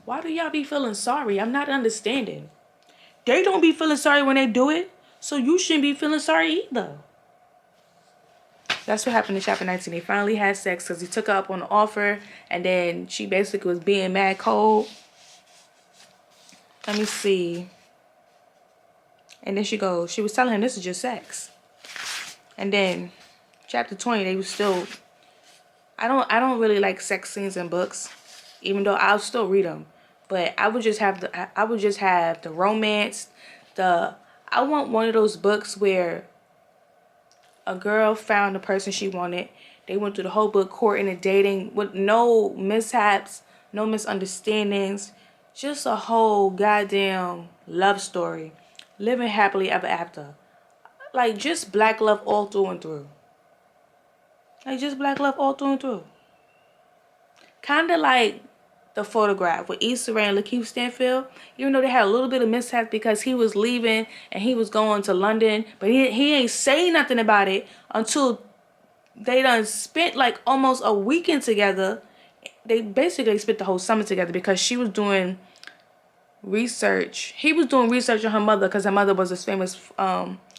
A: Why do y'all be feeling sorry? I'm not understanding. They don't be feeling sorry when they do it, so you shouldn't be feeling sorry either. That's what happened in chapter 19. They finally had sex because he took her up on the offer, and then she basically was being mad cold. Let me see. And then she was telling him this is just sex. And then chapter 20, they was still... I don't really like sex scenes in books, even though I'll still read them. But I would just have the romance. I want one of those books where a girl found the person she wanted. They went through the whole book courting and dating with no mishaps, no misunderstandings. Just a whole goddamn love story. Living happily ever after. Like, just black love all through and through. Like, just black love all through and through. Kind of like The Photograph with Issa Rae and Lakeith Stanfield. Even though they had a little bit of mishap because he was leaving and he was going to London. But he ain't say nothing about it until they done spent like almost a weekend together. They basically spent the whole summer together because she was doing research. He was doing research on her mother because her mother was this famous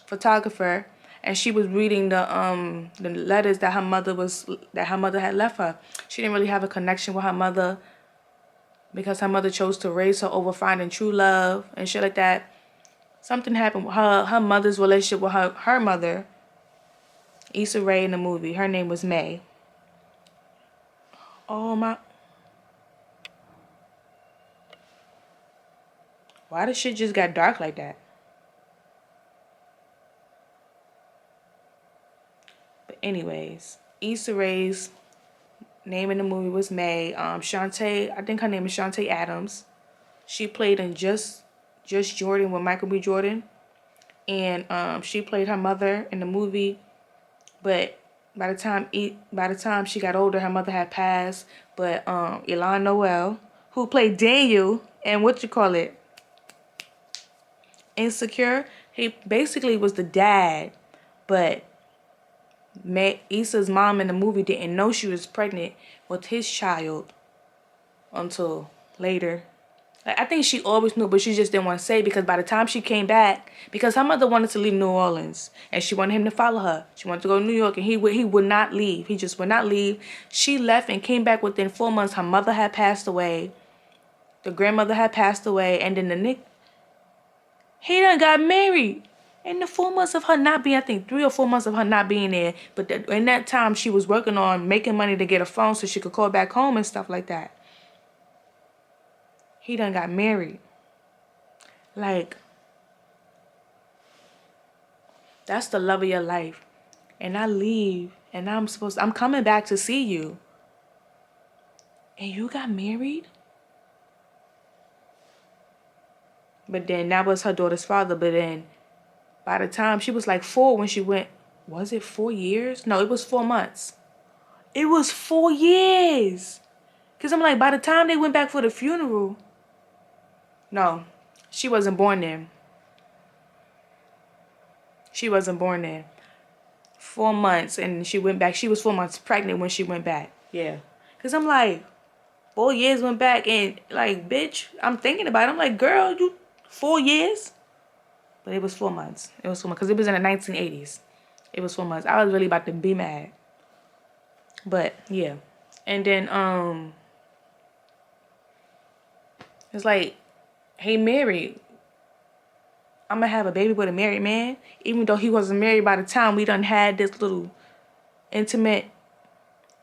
A: photographer. And she was reading the letters that her mother had left her. She didn't really have a connection with her mother because her mother chose to raise her over finding true love and shit like that. Something happened with her mother's relationship with her mother. Issa Rae in the movie. Her name was May. Oh my. Why the shit just got dark like that? But anyways, Issa Rae's name in the movie was May. Shantae, I think her name is Shantae Adams. She played in Just Jordan with Michael B. Jordan. And she played her mother in the movie. But by the time she got older, her mother had passed. But Ilan Noel, who played Daniel and Insecure, he basically was the dad. But Issa's mom in the movie didn't know she was pregnant with his child until later. Like, I think she always knew, but she just didn't want to say because by the time she came back, because her mother wanted to leave New Orleans and she wanted him to follow her. She wanted to go to New York and he would not leave. He just would not leave. She left and came back within 4 months. Her mother had passed away. The grandmother had passed away. And then he done got married. In the 4 months of her not being, I think 3 or 4 months of her not being there. But in that time, she was working on making money to get a phone so she could call back home and stuff like that. He done got married. Like, that's the love of your life. And I leave and I'm coming back to see you. And you got married? But then that was her daughter's father. But then by the time she was like 4 when she went, was it 4 years? No, it was 4 months. It was 4 years. Because I'm like, by the time they went back for the funeral, no, she wasn't born then. She wasn't born then. 4 months and she went back. She was 4 months pregnant when she went back. Yeah. Because I'm like, 4 years went back and like, bitch, I'm thinking about it. I'm like, girl, you 4 years? But it was 4 months. It was 4 months because it was in the 1980s. It was 4 months. I was really about to be mad. But yeah. And then it's like, hey, married. I'm gonna have a baby with a married man, even though he wasn't married by the time we done had this little intimate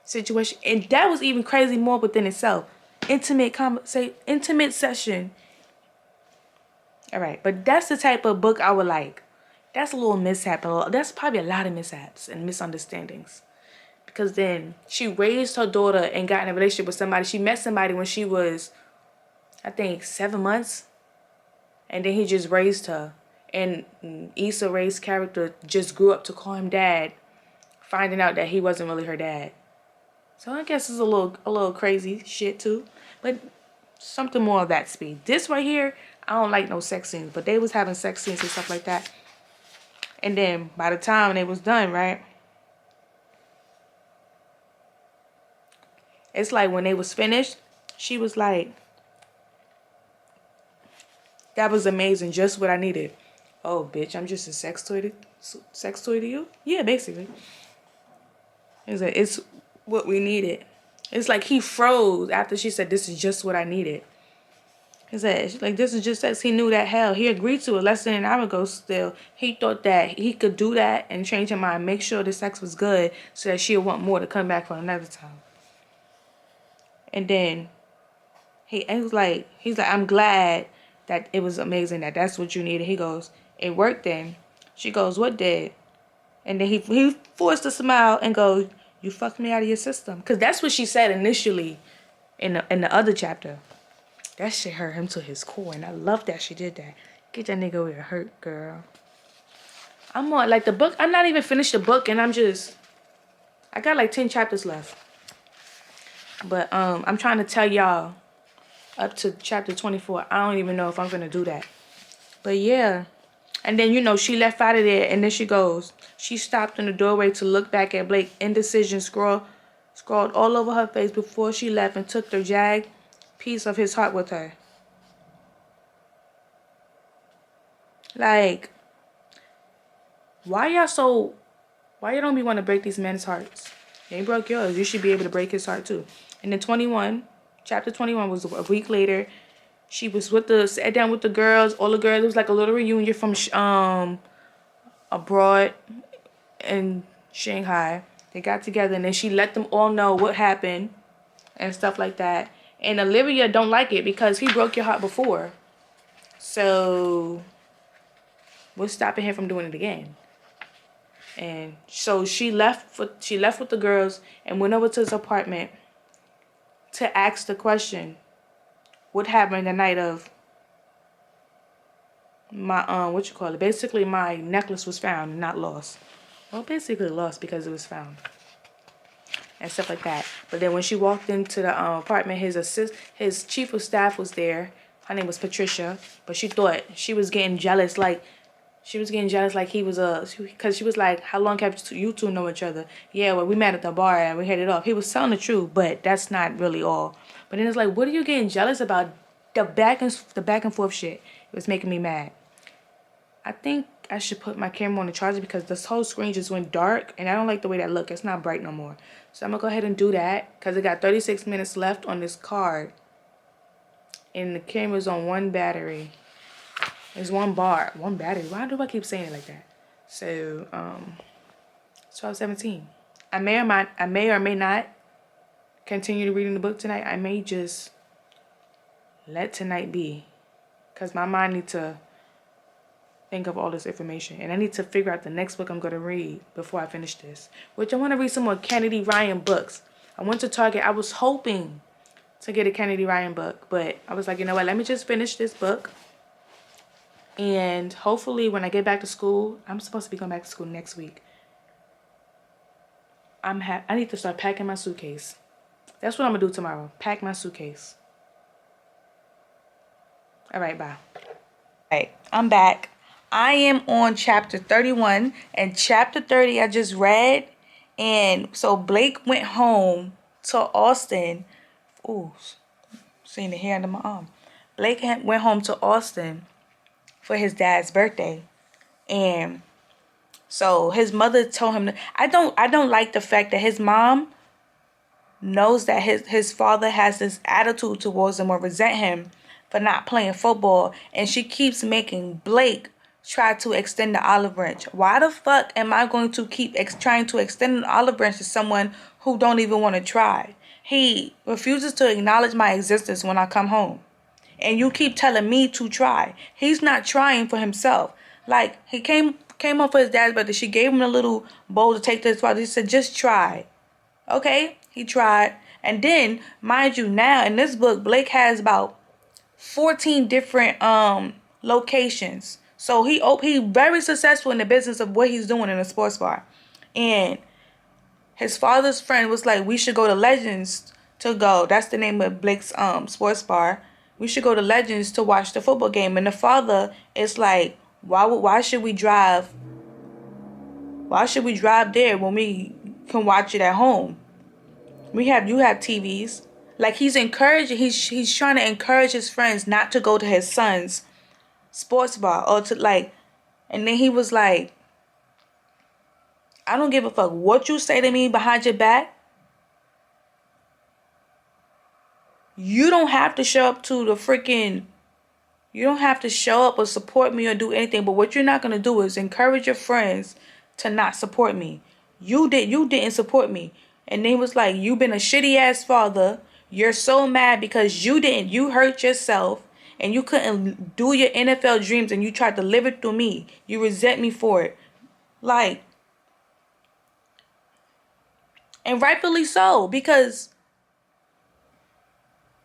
A: situation. And that was even crazy more within itself. Intimate session. All right, but that's the type of book I would like. That's a little mishap. That's probably a lot of mishaps and misunderstandings. Because then she raised her daughter and got in a relationship with somebody. She met somebody when she was, I think, 7 months. And then he just raised her. And Issa Rae's character just grew up to call him dad, finding out that he wasn't really her dad. So I guess it's a little crazy shit too. But something more of that speed. This right here, I don't like no sex scenes. But they was having sex scenes and stuff like that. And then by the time they was done, right? It's like when they was finished, she was like, that was amazing, just what I needed. Oh, bitch, I'm just a sex toy to you? Yeah, basically. It's what we needed. It's like he froze after she said, this is just what I needed. He said, like, this is just sex. He knew that hell. He agreed to it less than an hour ago still. He thought that he could do that and change her mind, make sure the sex was good so that she'll want more to come back for another time. And then he's like, I'm glad that it was amazing that that's what you needed. He goes, it worked then. She goes, what did? And then he forced a smile and goes, you fucked me out of your system. Because that's what she said initially in the other chapter. That shit hurt him to his core. And I love that she did that. Get that nigga where it hurt, girl. I'm on, like, the book. I'm not even finished the book. And I got like 10 chapters left. But I'm trying to tell y'all up to chapter 24. I don't even know if I'm going to do that. But yeah. And then, she left out of there. And then she goes. She stopped in the doorway to look back at Blake. Indecision scrawled all over her face before she left and took the jagged piece of his heart with her. Like, why y'all don't be want to break these men's hearts? They broke yours. You should be able to break his heart too. And then chapter 21 was a week later. She was sat down with the girls. All the girls. It was like a little reunion from abroad in Shanghai. They got together and then she let them all know what happened and stuff like that. And Olivia don't like it because he broke your heart before. So what's stopping him from doing it again? And so she left with the girls and went over to his apartment to ask the question, what happened the night of my basically my necklace was found and not lost. Well, basically lost because it was found. And stuff like that. But then when she walked into the apartment, his chief of staff was there. Her name was Patricia. But she thought she was getting jealous, like he was because she was like, how long have you two know each other? Yeah, well, we met at the bar and we hit it off. He was telling the truth, but that's not really all. But then it's like, what are you getting jealous about? The back and forth shit. It was making me mad. I think I should put my camera on the charger because this whole screen just went dark and I don't like the way that look. It's not bright no more. So I'm going to go ahead and do that because it got 36 minutes left on this card. And the camera's on one battery. It's one battery. Why do I keep saying it like that? So, 12:17. I may or may not continue reading the book tonight. I may just let tonight be because my mind needs to think of all this information. And I need to figure out the next book I'm going to read before I finish this. Which I want to read some more Kennedy Ryan books. I went to Target. I was hoping to get a Kennedy Ryan book. But I was like, you know what? Let me just finish this book. And hopefully when I get back to school, I'm supposed to be going back to school next week. I need to start packing my suitcase. That's what I'm gonna do tomorrow. Pack my suitcase. All right, bye. Right, I'm back. I am on chapter 31, and chapter 30 I just read. And so Blake went home to Austin. Ooh, seeing the hair under my arm. Went home to Austin for his dad's birthday. And so his mother told him I don't like the fact that his mom knows that his father has this attitude towards him or resent him for not playing football, and she keeps making Blake try to extend the olive branch. Why the fuck am I going to keep trying to extend an olive branch to someone who don't even want to try? He refuses to acknowledge my existence when I come home, and you keep telling me to try. He's not trying for himself. Like, he came up for his dad's birthday. She gave him a little bowl to take to his father. He said, just try. Okay, he tried. And then, mind you, now in this book, Blake has about 14 different locations. So he very successful in the business of what he's doing in a sports bar. And his father's friend was like, we should go to Legends to go. That's the name of Blake's sports bar. We should go to Legends to watch the football game. And the father is like, why should we drive? Why should we drive there when we can watch it at home? You have TVs. Like, he's trying to encourage his friends not to go to his son's sports bar or to like, and then he was like, I don't give a fuck what you say to me behind your back. You don't have to show up to the freaking You don't have to show up or support me or do anything, but what you're not going to do is encourage your friends to not support me. You didn't support me. And then he was like, you've been a shitty ass father. You're so mad because you hurt yourself and you couldn't do your NFL dreams and you tried to live it through me. You resent me for it. Like, and rightfully so, because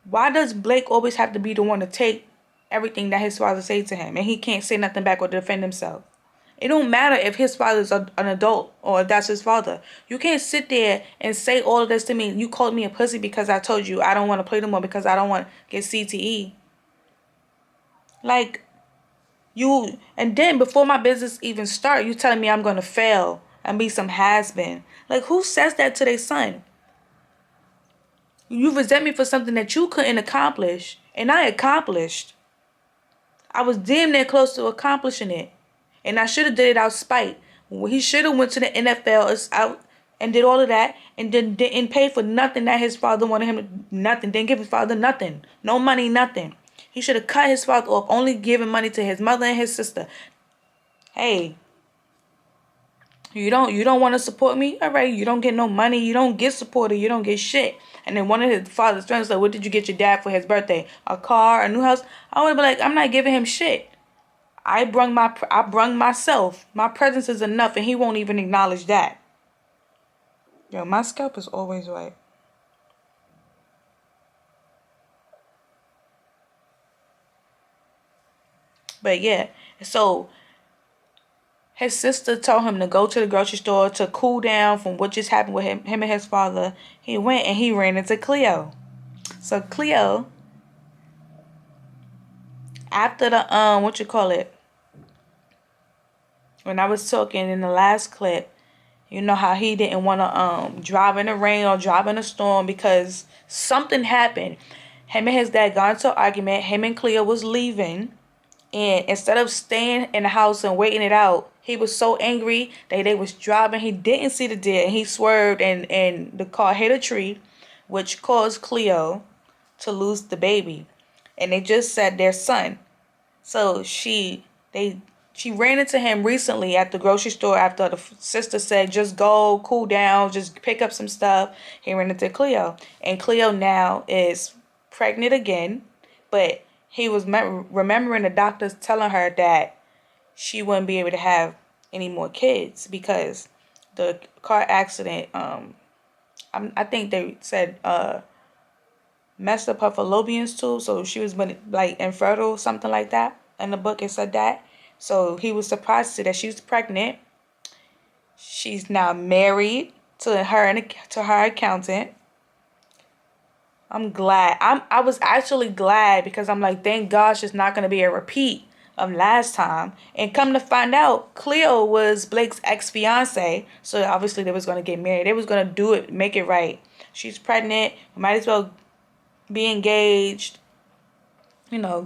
A: why does Blake always have to be the one to take everything that his father says to him and he can't say nothing back or defend himself? It don't matter if his father's an adult or if that's his father. You can't sit there and say all of this to me. You called me a pussy because I told you I don't want to play no more because I don't want to get CTE. Like, and then before my business even start, you telling me I'm going to fail and be some has-been. Like, who says that to their son? You resent me for something that you couldn't accomplish, and I accomplished. I was damn near close to accomplishing it, and I should have did it out spite. He should have went to the NFL out and did all of that, and then didn't pay for nothing that his father wanted him to. Nothing. Didn't give his father nothing. No money. Nothing. He should have cut his father off, only giving money to his mother and his sister. Hey, you don't want to support me? All right, you don't get no money, you don't get supported, you don't get shit. And then one of his father's friends like, what did you get your dad for his birthday? A car, a new house? I would be like, I'm not giving him shit. I brung myself. My presence is enough, and he won't even acknowledge that. Yo, my scalp is always white. But yeah, so his sister told him to go to the grocery store to cool down from what just happened with him and his father. He went and he ran into Cleo. So Cleo, after the what you call it? When I was talking in the last clip, you know how he didn't want to drive in the rain or drive in a storm because something happened. Him and his dad got into an argument. Him and Cleo was leaving. And instead of staying in the house and waiting it out, he was so angry that they was driving. He didn't see the deer and he swerved and the car hit a tree, which caused Cleo to lose the baby. And they just said their son. So she ran into him recently at the grocery store after the sister said, just go, cool down, just pick up some stuff. He ran into Cleo. And Cleo now is pregnant again, but he was remembering the doctors telling her that she wouldn't be able to have any more kids because the car accident, I think they said, messed up her fallopian tube, so she was like infertile, something like that. In the book, it said that. So he was surprised to see that she's pregnant. She's now married to her accountant. I'm glad. I was actually glad because I'm like, thank gosh, it's not gonna be a repeat of last time. And come to find out, Cleo was Blake's ex-fiance, so obviously they was gonna get married. They was gonna do it, make it right. She's pregnant. Might as well be engaged.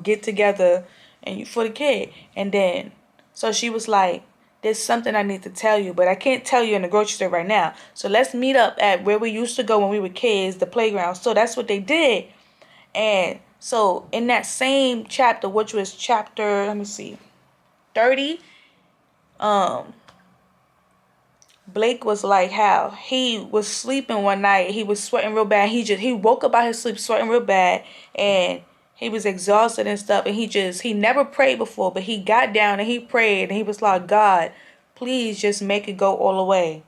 A: Get together and for the kid. And then, so she was like, there's something I need to tell you, but I can't tell you in the grocery store right now. So let's meet up at where we used to go when we were kids, the playground. So that's what they did. And so in that same chapter, which was chapter, let me see, 30, um, Blake was like how he was sleeping one night. He was sweating real bad. He woke up out his sleep sweating real bad, and he was exhausted and stuff. And he never prayed before, but he got down and he prayed and he was like, God, please just make it go all the way.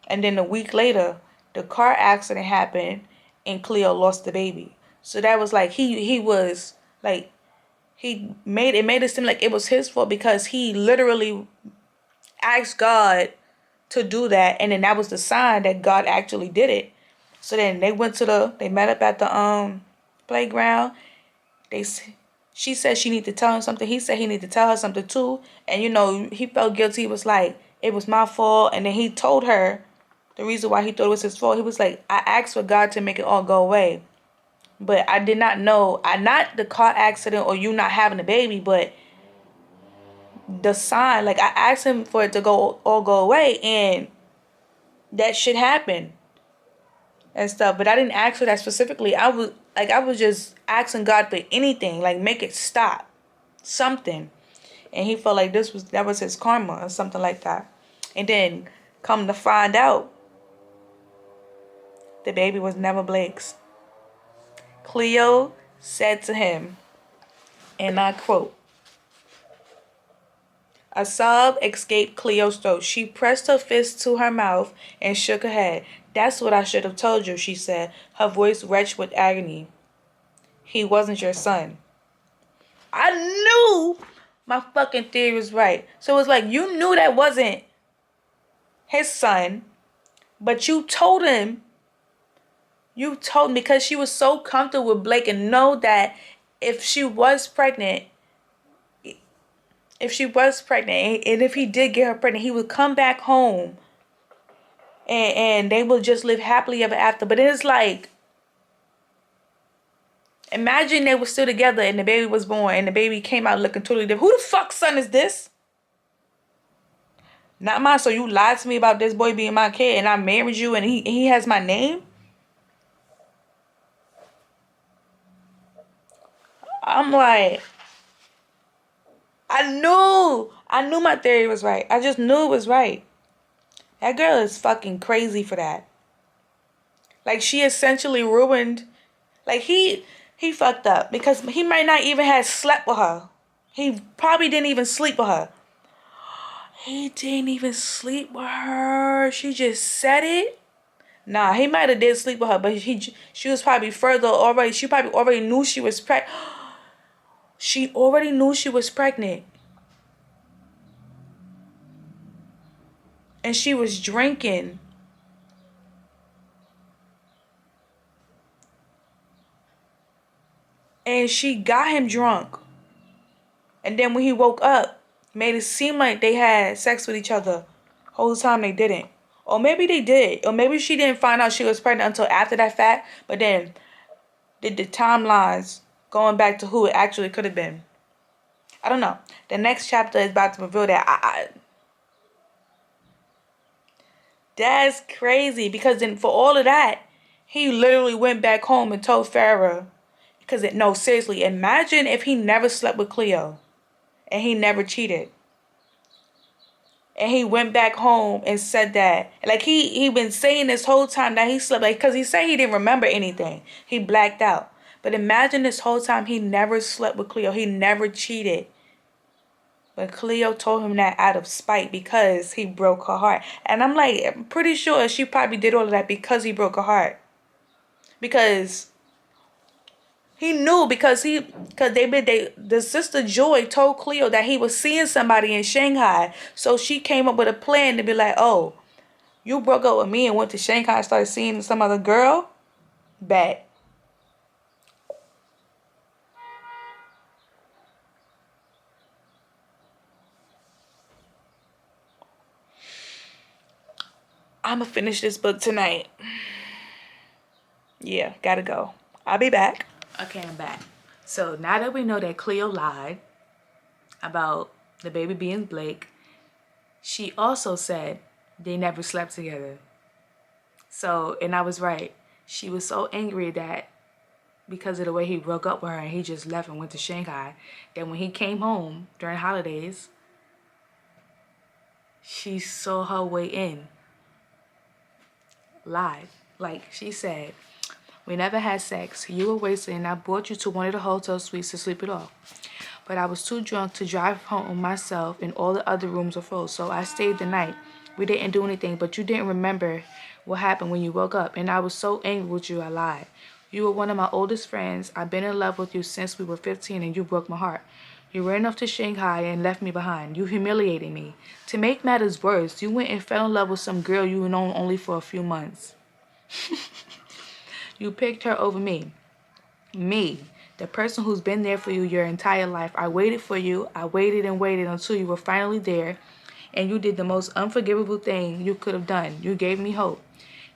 A: And then a week later, the car accident happened and Cleo lost the baby. So that was like he was like it made it seem like it was his fault because he literally asked God to do that, and then that was the sign that God actually did it. So then they met up at the playground. They She said she needed to tell him something. He said he needed to tell her something too. And he felt guilty. He was like, it was my fault. And then he told her the reason why he thought it was his fault. He was like, I asked for God to make it all go away, but I did not know. Not the car accident or you not having a baby, but the sign. Like I asked him for it to go away, and that shit happened and stuff. But I didn't ask for that specifically. I was just asking God for anything, like make it stop, something. And he felt like that was his karma or something like that. And then come to find out, the baby was never Blake's. Cleo said to him, and I quote, a sob escaped Cleo's throat. She pressed her fist to her mouth and shook her head. That's what I should have told you, she said, her voice wretched with agony. He wasn't your son. I knew my fucking theory was right. So it was like, you knew that wasn't his son, but you told him because she was so comfortable with Blake and know that if she was pregnant, and if he did get her pregnant, he would come back home and they would just live happily ever after. But it's like, imagine they were still together and the baby was born and the baby came out looking totally different. Who the fuck's son is this? Not mine. So you lied to me about this boy being my kid and I married you and he has my name? I'm like, I knew my theory was right. I just knew it was right. That girl is fucking crazy for that. Like she essentially ruined, like he fucked up because he might not even have slept with her. He probably didn't even sleep with her. He didn't even sleep with her. She just said it. Nah, he might have did sleep with her, but she was probably further already. She probably already knew she was pregnant. She already knew she was pregnant. And she was drinking. And she got him drunk. And then when he woke up, made it seem like they had sex with each other. Whole time they didn't. Or maybe they did. Or maybe she didn't find out she was pregnant until after that fact. But then did the timelines going back to who it actually could have been. I don't know. The next chapter is about to reveal that. That's crazy. Because then for all of that, he literally went back home and told Farrah. No, seriously. Imagine if he never slept with Cleo. And he never cheated. And he went back home and said that. Like he been saying this whole time that he slept. Like, because he said he didn't remember anything. He blacked out. But imagine this whole time he never slept with Cleo. He never cheated. But Cleo told him that out of spite because he broke her heart. And I'm pretty sure she probably did all of that because he broke her heart. Because He knew because the sister Joy told Cleo that he was seeing somebody in Shanghai. So she came up with a plan to be like, oh, you broke up with me and went to Shanghai and started seeing some other girl? Bet. I'ma finish this book tonight. Yeah, gotta go. I'll be back. Okay, I'm back. So now that we know that Cleo lied about the baby being Blake, she also said they never slept together. So, and I was right. She was so angry that because of the way he broke up with her and he just left and went to Shanghai, that when he came home during holidays, she saw her way in. Lied. Like she said, we never had sex. You were wasted and I brought you to one of the hotel suites to sleep it off. But I was too drunk to drive home myself and all the other rooms were full. So I stayed the night. We didn't do anything, but you didn't remember what happened when you woke up. And I was so angry with you, I lied. You were one of my oldest friends. I've been in love with you since we were 15 and you broke my heart. You ran off to Shanghai and left me behind. You humiliated me. To make matters worse, you went and fell in love with some girl you known only for a few months. You picked her over me. Me, the person who's been there for you your entire life. I waited for you. I waited and waited until you were finally there. And you did the most unforgivable thing you could have done. You gave me hope.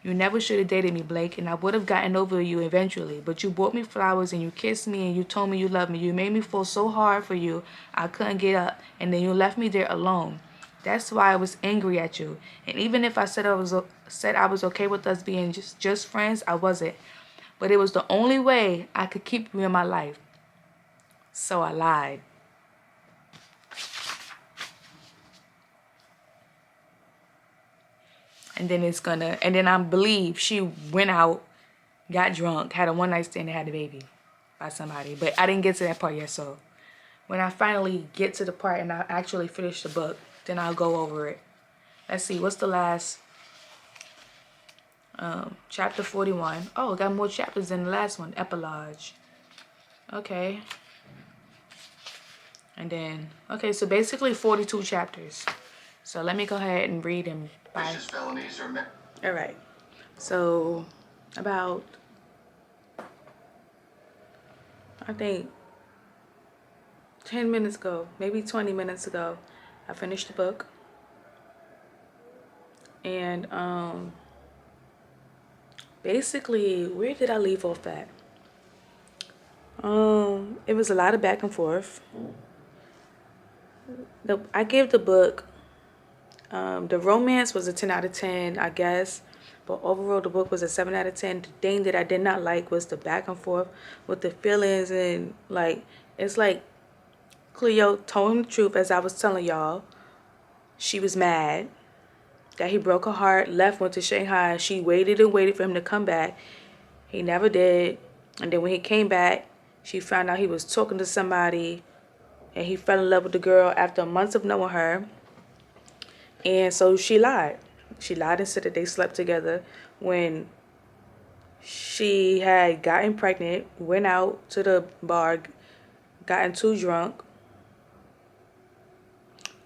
A: You never should have dated me, Blake, and I would have gotten over you eventually. But you bought me flowers and you kissed me and you told me you loved me. You made me fall so hard for you, I couldn't get up. And then you left me there alone. That's why I was angry at you. And even if I said I was okay with us being just friends, I wasn't. But it was the only way I could keep you in my life. So I lied. And then I believe she went out, got drunk, had a one night stand and had a baby by somebody. But I didn't get to that part yet, so when I finally get to the part and I actually finish the book, then I'll go over it. Let's see, what's the last chapter 41. Oh, got more chapters than the last one. Epilogue. Okay. And then, okay, so basically 42 chapters. So let me go ahead and read them. All right. So about, I think 10 minutes ago, maybe 20 minutes ago, I finished the book. And basically, where did I leave off at? It was a lot of back and forth. I gave the book, the romance was a 10 out of 10, I guess. But overall, the book was a 7 out of 10. The thing that I did not like was the back and forth with the feelings. And, like, it's like Cleo told him the truth, as I was telling y'all. She was mad that he broke her heart, left, went to Shanghai. She waited and waited for him to come back. He never did. And then when he came back, she found out he was talking to somebody. And he fell in love with the girl after months of knowing her. And so she lied. She lied and said that they slept together when she had gotten pregnant, went out to the bar, gotten too drunk.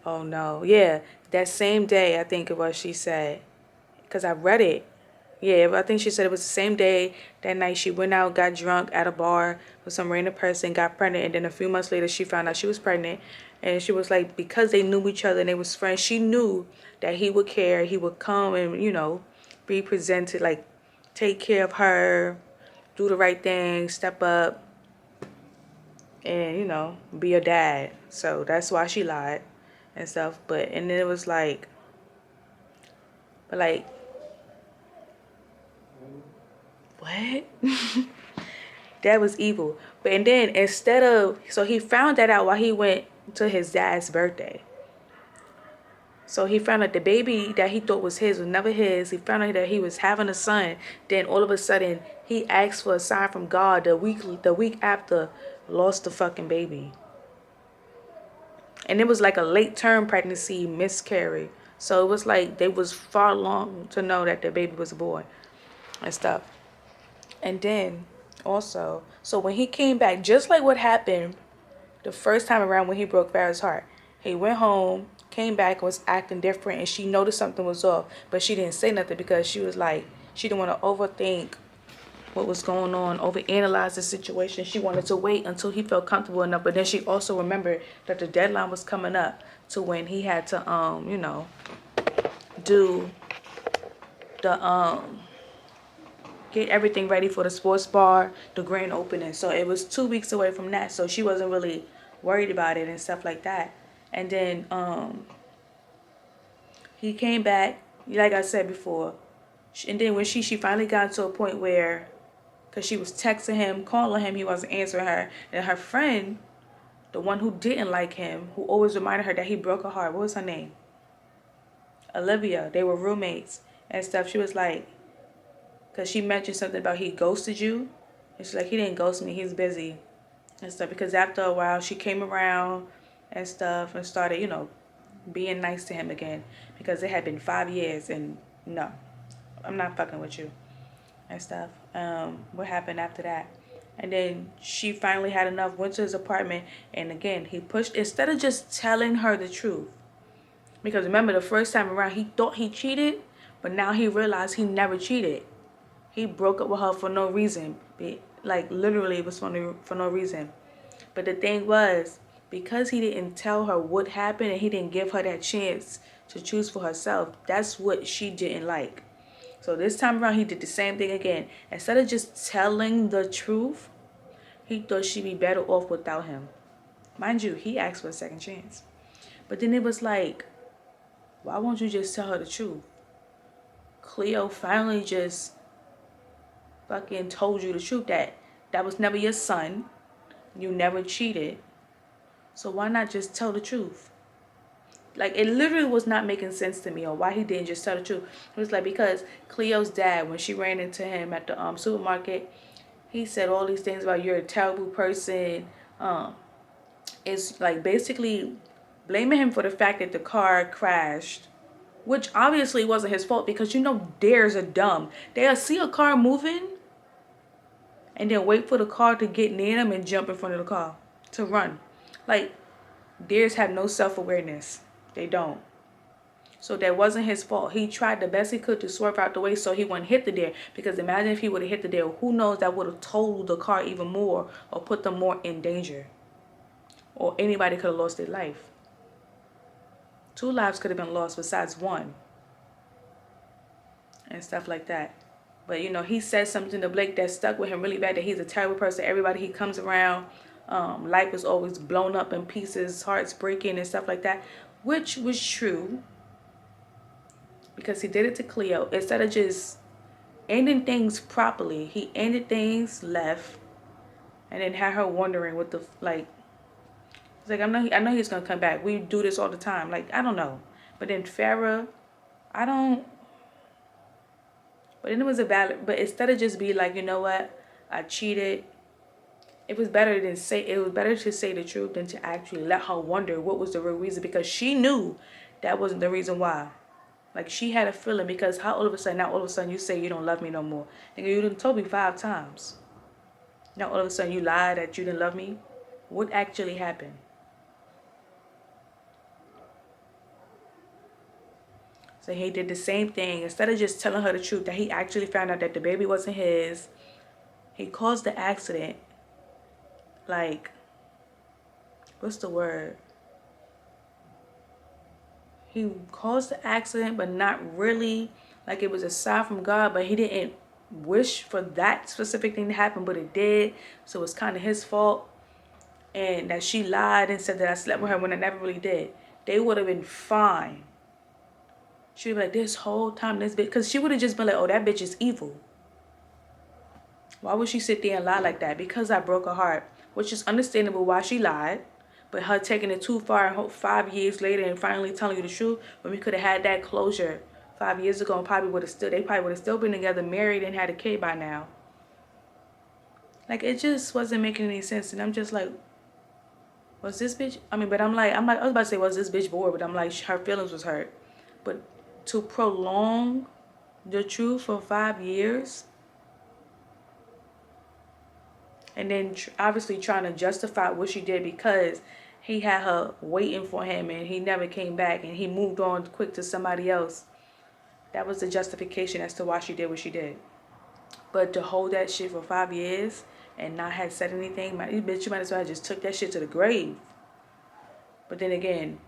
A: Oh no, yeah, that same day, I think it was, she said, because I read it. Yeah, I think she said it was the same day, that night she went out, got drunk at a bar with some random person, got pregnant, and then a few months later she found out she was pregnant. And she was like, because they knew each other and they was friends, she knew that he would care, he would come and, be presented, like, take care of her, do the right thing, step up, and, be a dad. So that's why she lied and stuff. And then it was like, but like, what? That was evil. And then so he found that out while he went to his dad's birthday. So he found out the baby that he thought was his was never his. He found out that he was having a son. Then all of a sudden, he asked for a sign from God the week after, lost the fucking baby. And it was like a late term pregnancy, miscarried. So it was like they was far along to know that the baby was a boy and stuff. And then also. So when he came back, just like what happened the first time around when he broke Farrah's heart, he went home, came back, was acting different, and she noticed something was off, but she didn't say nothing because she was like, she didn't want to overthink what was going on, overanalyze the situation. She wanted to wait until he felt comfortable enough, but then she also remembered that the deadline was coming up to when he had to, do the, get everything ready for the sports bar, the grand opening. So it was 2 weeks away from that. So she wasn't really worried about it and stuff like that. And then he came back, like I said before. And then when she finally got to a point where, because she was texting him, calling him, he wasn't answering her. And her friend, the one who didn't like him, who always reminded her that he broke her heart, what was her name? Olivia. They were roommates and stuff. She was like, because she mentioned something about he ghosted you. And she's like, he didn't ghost me, he's busy and stuff. Because after a while, she came around and stuff and started, being nice to him again. Because it had been 5 years and no, I'm not fucking with you and stuff. What happened after that? And then she finally had enough, went to his apartment. And again, he pushed, instead of just telling her the truth. Because remember, the first time around, he thought he cheated. But now he realized he never cheated. He broke up with her for no reason. Like, literally, it was for no reason. But the thing was, because he didn't tell her what happened and he didn't give her that chance to choose for herself, that's what she didn't like. So this time around, he did the same thing again. Instead of just telling the truth, he thought she'd be better off without him. Mind you, he asked for a second chance. But then it was like, why won't you just tell her the truth? Cleo finally just fucking told you the truth, that that was never your son. You never cheated. So why not just tell the truth? Like, it literally was not making sense to me, or why he didn't just tell the truth. It was like, because Cleo's dad, when she ran into him at the supermarket, he said all these things about, you're a terrible person. It's like basically blaming him for the fact that the car crashed, which obviously wasn't his fault, because dares are dumb. They'll see a car moving and then wait for the car to get near them and jump in front of the car to run. Like, deers have no self-awareness. They don't. So that wasn't his fault. He tried the best he could to swerve out the way so he wouldn't hit the deer. Because imagine if he would have hit the deer, who knows, that would have totaled the car even more or put them more in danger. Or anybody could have lost their life. 2 lives could have been lost besides one. And stuff like that. But, he said something to Blake that stuck with him really bad, that he's a terrible person. Everybody he comes around, life is always blown up in pieces, hearts breaking and stuff like that. Which was true. Because he did it to Cleo. Instead of just ending things properly, he ended things left. And then had her wondering what the, like, it's like, I know he's going to come back. We do this all the time. Like, I don't know. But then Farrah, but then it was but instead of just be like, you know what, I cheated. It was better to say the truth than to actually let her wonder what was the real reason, because she knew that wasn't the reason why. Like, she had a feeling, because now all of a sudden you say you don't love me no more. Nigga, you done told me 5 times. Now all of a sudden you lied that you didn't love me. What actually happened? So he did the same thing. Instead of just telling her the truth, that he actually found out that the baby wasn't his. He caused the accident. Like, what's the word? He caused the accident, but not really. Like, it was a sign from God, but he didn't wish for that specific thing to happen, but it did. So it's kind of his fault. And that she lied and said that I slept with her when I never really did. They would have been fine. She would be like, this whole time, this bitch, because she would have just been like, oh, that bitch is evil. Why would she sit there and lie like that? Because I broke her heart, which is understandable why she lied. But her taking it too far and 5 years later and finally telling you the truth, when we could have had that closure 5 years ago, and they probably would have still been together, married, and had a kid by now. Like, it just wasn't making any sense. And I'm just like, was this bitch, I was about to say, was this bitch bored? But I'm like, her feelings was hurt. But to prolong the truth for 5 years, and then obviously trying to justify what she did because he had her waiting for him and he never came back and he moved on quick to somebody else. That was the justification as to why she did what she did. But to hold that shit for 5 years and not have said anything, bitch, you might as well have just took that shit to the grave. But then again,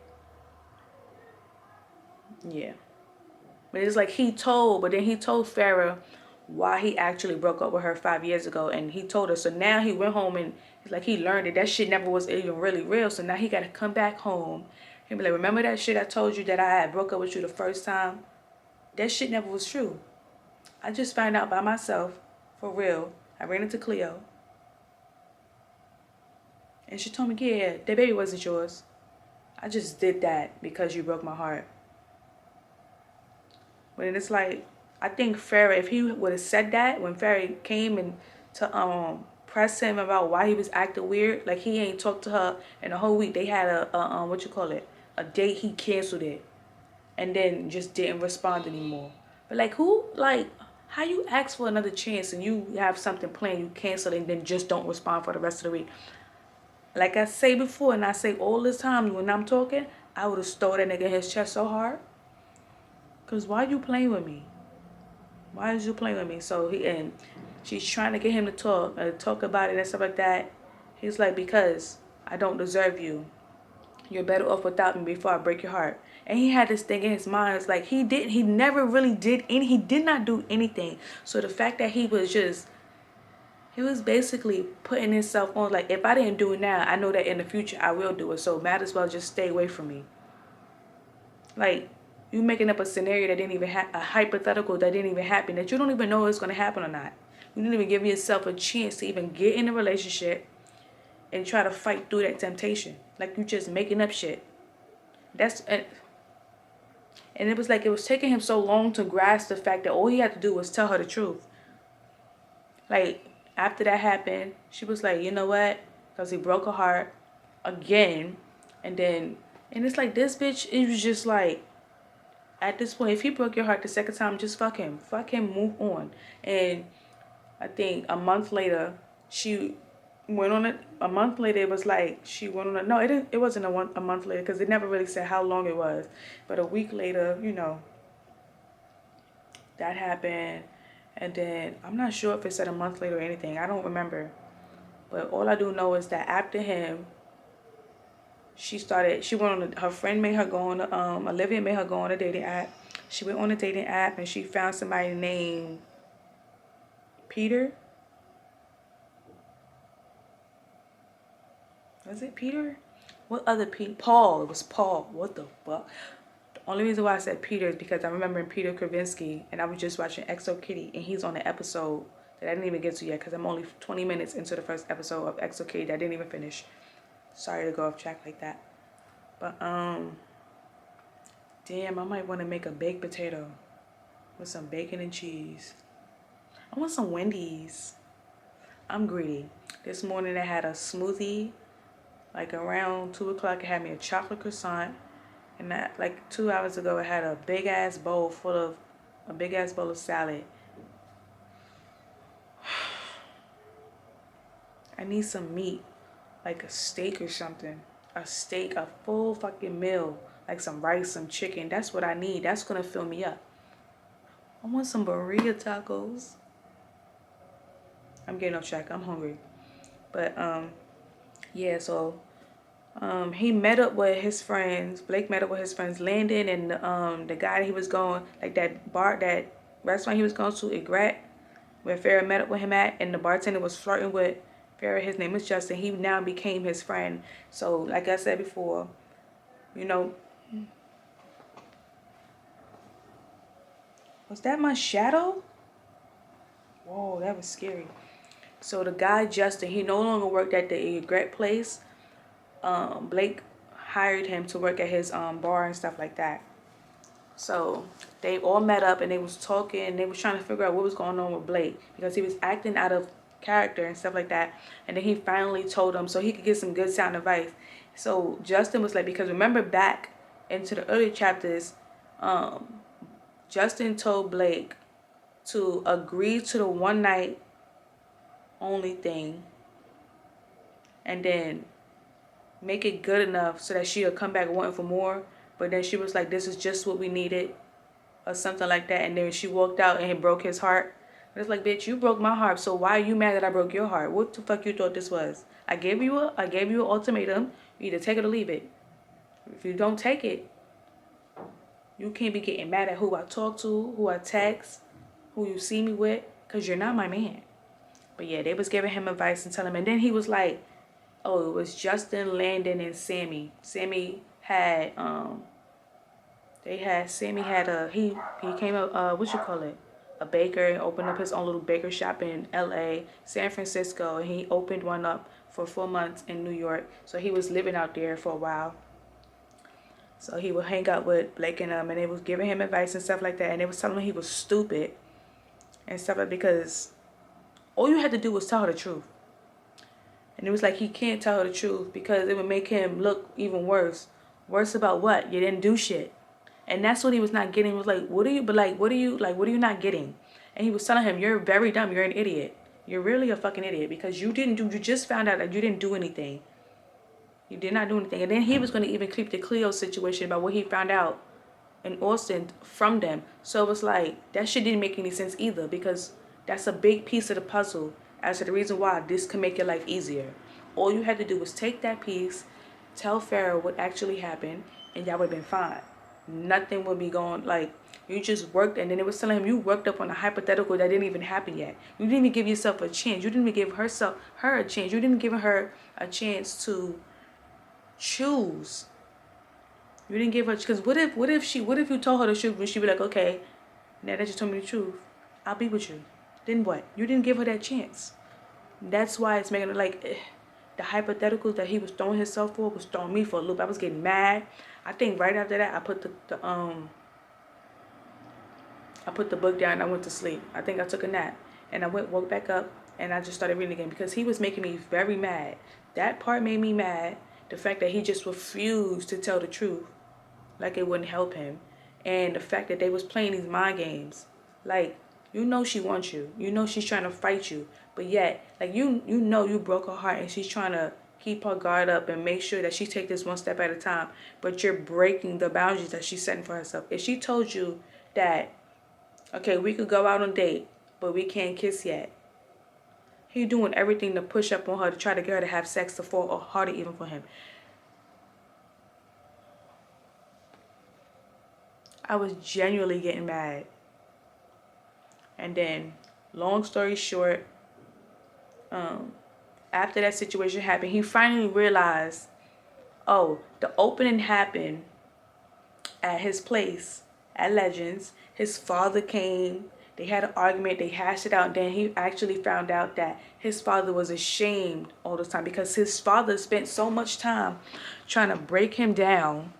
A: yeah. But it's like but then he told Farrah why he actually broke up with her 5 years ago. And he told her, so now he went home and it's like he learned that shit never was even really real. So now he got to come back home. He'll be like, remember that shit I told you that I had broke up with you the first time? That shit never was true. I just found out by myself, for real. I ran into Cleo. And she told me, yeah, that baby wasn't yours. I just did that because you broke my heart. But it's like, I think Farrah, if he would have said that when Farrah came and to press him about why he was acting weird, like he ain't talked to her in a whole week. They had a date. He canceled it, and then just didn't respond anymore. But like how you ask for another chance and you have something planned, you cancel it, and then just don't respond for the rest of the week. Like I say before, and I say all the time when I'm talking, I would have stole that nigga in his chest so hard. Cause why you playing with me? Why is you playing with me? So she's trying to get him to talk about it and stuff like that. He's like, because I don't deserve you. You're better off without me before I break your heart. And he had this thing in his mind. It's like he never really he did not do anything. So the fact that he was basically putting himself on, like, if I didn't do it now, I know that in the future I will do it. So might as well just stay away from me. Like, you making up a scenario that didn't even a hypothetical that didn't even happen, that you don't even know it's going to happen or not. You didn't even give yourself a chance to even get in a relationship and try to fight through that temptation. Like, you just making up shit. And it was like it was taking him so long to grasp the fact that all he had to do was tell her the truth. Like, after that happened, she was like, you know what? Because he broke her heart again. And it's like, this bitch, it was just like, at this point, if he broke your heart the second time, just fuck him. Fuck him, move on. And I think a month later, she went on it. A month later, it was like she went on it. No, it wasn't a month later because it never really said how long it was. But a week later, that happened. And then I'm not sure if it said a month later or anything. I don't remember. But all I do know is that after him, her friend made her go on, Olivia made her go on a dating app. She went on a dating app and she found somebody named Peter. Was it Peter? What other Peter? Paul. It was Paul. What the fuck? The only reason why I said Peter is because I'm remembering Peter Kravinsky and I was just watching Exo Kitty and he's on the episode that I didn't even get to yet because I'm only 20 minutes into the first episode of Exo Kitty that I didn't even finish. Sorry to go off track like that. But, damn, I might want to make a baked potato with some bacon and cheese. I want some Wendy's. I'm greedy. This morning I had a smoothie. Like around 2 o'clock, I had me a chocolate croissant. And that, like 2 hours ago, I had a big ass bowl of salad. I need some meat, like a steak or something. A steak, a full fucking meal. Like some rice, some chicken. That's what I need. That's gonna fill me up. I want some burrito tacos. I'm getting off track. I'm hungry. But, yeah, so he met up with his friends. Blake met up with his friends, Landon, and the guy he was going, like that restaurant he was going to, Egret, where Farrah met up with him at, and the bartender was flirting with Farrah. His name is Justin. He now became his friend. So, like I said before, was that my shadow? Whoa, that was scary. So the guy Justin, he no longer worked at the Egret place. Blake hired him to work at his bar and stuff like that. So they all met up and they was talking and they was trying to figure out what was going on with Blake because he was acting out of character and stuff like that. And then he finally told him so he could get some good sound advice. So Justin was like, because remember back into the early chapters, Justin told Blake to agree to the one night only thing and then make it good enough so that she'll come back wanting for more. But then she was like, this is just what we needed, or something like that. And then she walked out and it broke his heart. But it's like, bitch, you broke my heart, so why are you mad that I broke your heart? What the fuck you thought this was? I gave you an ultimatum. You either take it or leave it. If you don't take it, you can't be getting mad at who I talk to, who I text, who you see me with, because you're not my man. But yeah, they was giving him advice and telling him. And then he was like, oh, it was Justin, Landon, and Sammy. Sammy had, Sammy had he came up, what you call it? A baker, and opened up his own little baker shop in LA, San Francisco, and he opened one up for 4 months in New York. So he was living out there for a while. So he would hang out with Blake and them, and they was giving him advice and stuff like that. And they was telling him he was stupid and stuff like, because all you had to do was tell her the truth. And it was like, he can't tell her the truth because it would make him look even worse. Worse about what? You didn't do shit. And that's what he was not getting. It was like, what are you not getting? And he was telling him, you're very dumb. You're an idiot. You're really a fucking idiot because you just found out that you didn't do anything. You did not do anything. And then he was going to even keep the Cleo situation about what he found out in Austin from them. So it was like, that shit didn't make any sense either, because that's a big piece of the puzzle as to the reason why this can make your life easier. All you had to do was take that piece, tell Pharaoh what actually happened, and y'all would have been fine. Nothing would be going, like, you just worked, and then it was telling him you worked up on a hypothetical that didn't even happen yet. You didn't even give yourself a chance. You didn't even give her a chance. You didn't give her a chance to choose. You didn't give her, because what if you told her the truth and she'd be like, okay, now that you told me the truth, I'll be with you. Then what? You didn't give her that chance. That's why it's making it like the hypotheticals that he was throwing himself for was throwing me for a loop. I was getting mad. I think right after that I put the book down and I went to sleep. I think I took a nap and I woke back up and I just started reading again because he was making me very mad. That part made me mad. The fact that he just refused to tell the truth, like it wouldn't help him, and the fact that they was playing these mind games, like, you know she wants you, you know she's trying to fight you, but yet, like, you know you broke her heart and she's trying to keep her guard up and make sure that she take this one step at a time, but you're breaking the boundaries that she's setting for herself. If she told you that, okay, we could go out on a date, but we can't kiss yet, he doing everything to push up on her to try to get her to have sex to fall or harder even for him. I was genuinely getting mad. And then, long story short, after that situation happened, he finally realized, oh, the opening happened at his place at Legends. His father came. They had an argument. They hashed it out. And then he actually found out that his father was ashamed all the time because his father spent so much time trying to break him down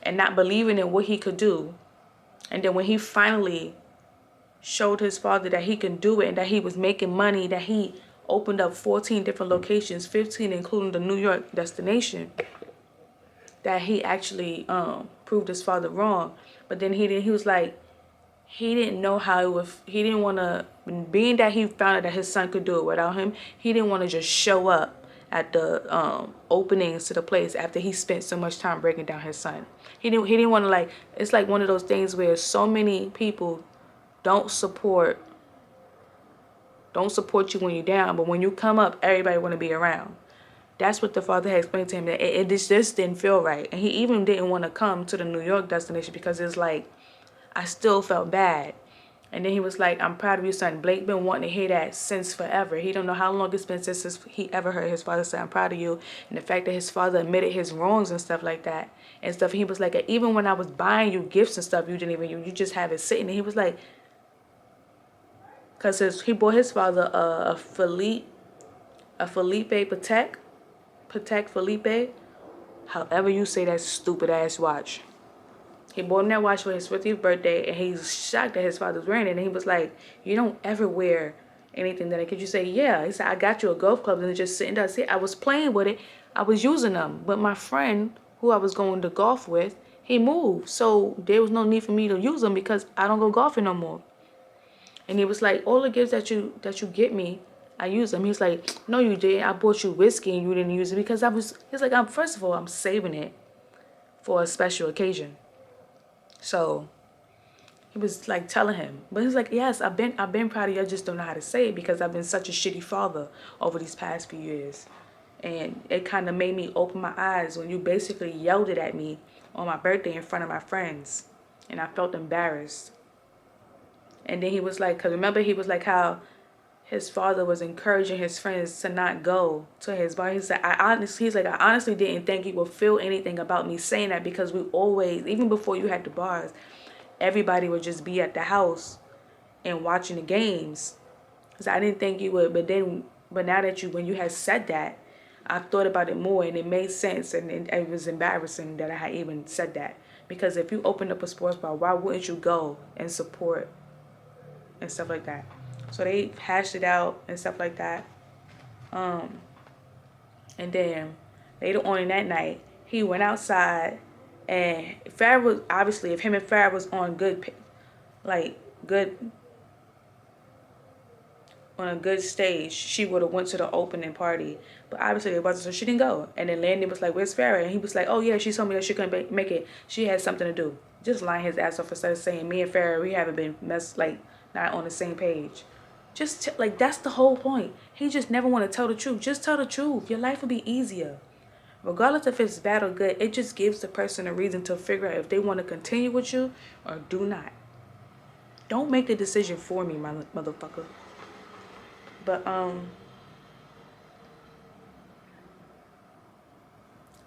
A: and not believing in what he could do. And then when he finally showed his father that he can do it and that he was making money, that he opened up 14 different locations, 15 including the New York destination, that he actually proved his father wrong. But then he was like, he didn't know how it was, he didn't want to, being that he found out that his son could do it without him, he didn't want to just show up at the openings to the place after he spent so much time breaking down his son. He didn't want to, like, it's like one of those things where so many people don't support you when you're down, but when you come up, everybody want to be around. That's what the father had explained to him, that it just didn't feel right. And he even didn't want to come to the New York destination because it's like, I still felt bad. And then he was like, I'm proud of you, son. Blake been wanting to hear that since forever. He don't know how long it's been since he ever heard his father say, I'm proud of you. And the fact that his father admitted his wrongs and stuff like that. And stuff. He was like, even when I was buying you gifts and stuff, you didn't even, you just have it sitting. And he was like, because he bought his father a Felipe Patek Felipe. However you say that stupid ass watch. He bought him that watch for his 50th birthday, and he's shocked that his father's wearing it. And he was like, you don't ever wear anything that I could. You say, yeah. He said, I got you a golf club, and it's just sitting there. See, I was playing with it. I was using them. But my friend, who I was going to golf with, he moved. So there was no need for me to use them because I don't go golfing no more. And he was like, all the gifts that you get me, I used them. He was like, no, you didn't. I bought you whiskey and you didn't use it because I was. He's like, first of all, I'm saving it for a special occasion. So he was like telling him, but he's like, yes, I've been proud of you. I just don't know how to say it because I've been such a shitty father over these past few years, and it kind of made me open my eyes when you basically yelled it at me on my birthday in front of my friends, and I felt embarrassed. And then he was like, cause remember he was like how his father was encouraging his friends to not go to his bar. He's like, I honestly didn't think you would feel anything about me saying that because we always, even before you had the bars, everybody would just be at the house and watching the games. Cause I didn't think you would, but now that when you had said that, I thought about it more and it made sense, and it was embarrassing that I had even said that. Because if you opened up a sports bar, why wouldn't you go and support and stuff like that? So they hashed it out and stuff like that. Um, and then later on in that night, he went outside, and Farrah was obviously if him and Farrah was on like good on a good stage, she would have went to the opening party. But obviously it wasn't, so she didn't go. And then Landon was like, "Where's Farrah?" And he was like, "Oh yeah, she told me that she couldn't make it. She had something to do." Just lying his ass off instead of saying, "Me and Farrah, we haven't been not on the same page." Like that's the whole point. He just never want to tell the truth. Just tell the truth. Your life will be easier. Regardless if it's bad or good, it just gives the person a reason to figure out if they want to continue with you or do not. Don't make the decision for me, my motherfucker. But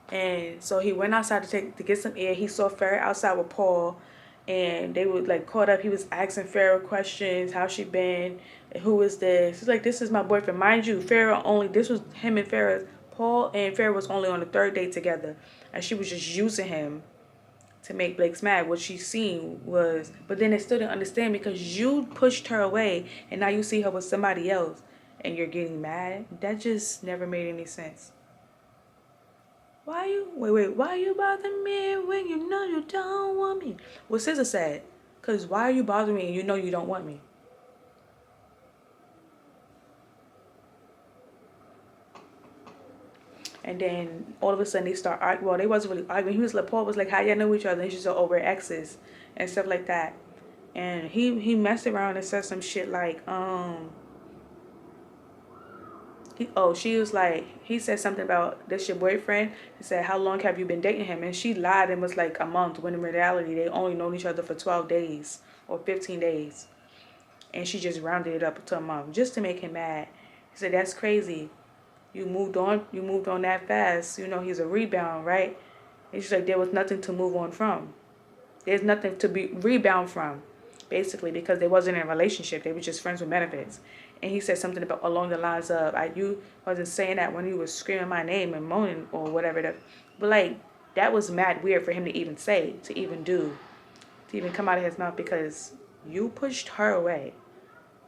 A: and so he went outside to get some air. He saw Farrah outside with Paul, and they were like caught up. He was asking Farrah questions, how she been, and who is this? He's like, this is my boyfriend, mind you. Farrah only this was him and Farrah. Paul and Farrah was only on the third date together, and she was just using him to make Blake mad. What she seen was, but then they still didn't understand because you pushed her away, and now you see her with somebody else, and you're getting mad. That just never made any sense. Why you bothering me when you know you don't want me? What SZA said, cause why are you bothering me and you know you don't want me? And then all of a sudden they start arguing. Well, they wasn't really arguing. He was like, Paul was like, how y'all know each other? And she's like, over exes and stuff like that. And he messed around and said some shit like, she was like, he said something about this your boyfriend. He said, how long have you been dating him? And she lied and was like a month, when in reality they only known each other for 12 days or 15 days. And she just rounded it up to a month just to make him mad. He said, that's crazy. You moved on that fast. You know he's a rebound, right? And she's like, there was nothing to move on from. There's nothing to be rebound from, basically, because they wasn't in a relationship. They were just friends with benefits. And he said something about along the lines of, you wasn't saying that when you was screaming my name and moaning or whatever. But like, that was mad weird for him to even say, to even do, to even come out of his mouth, because you pushed her away.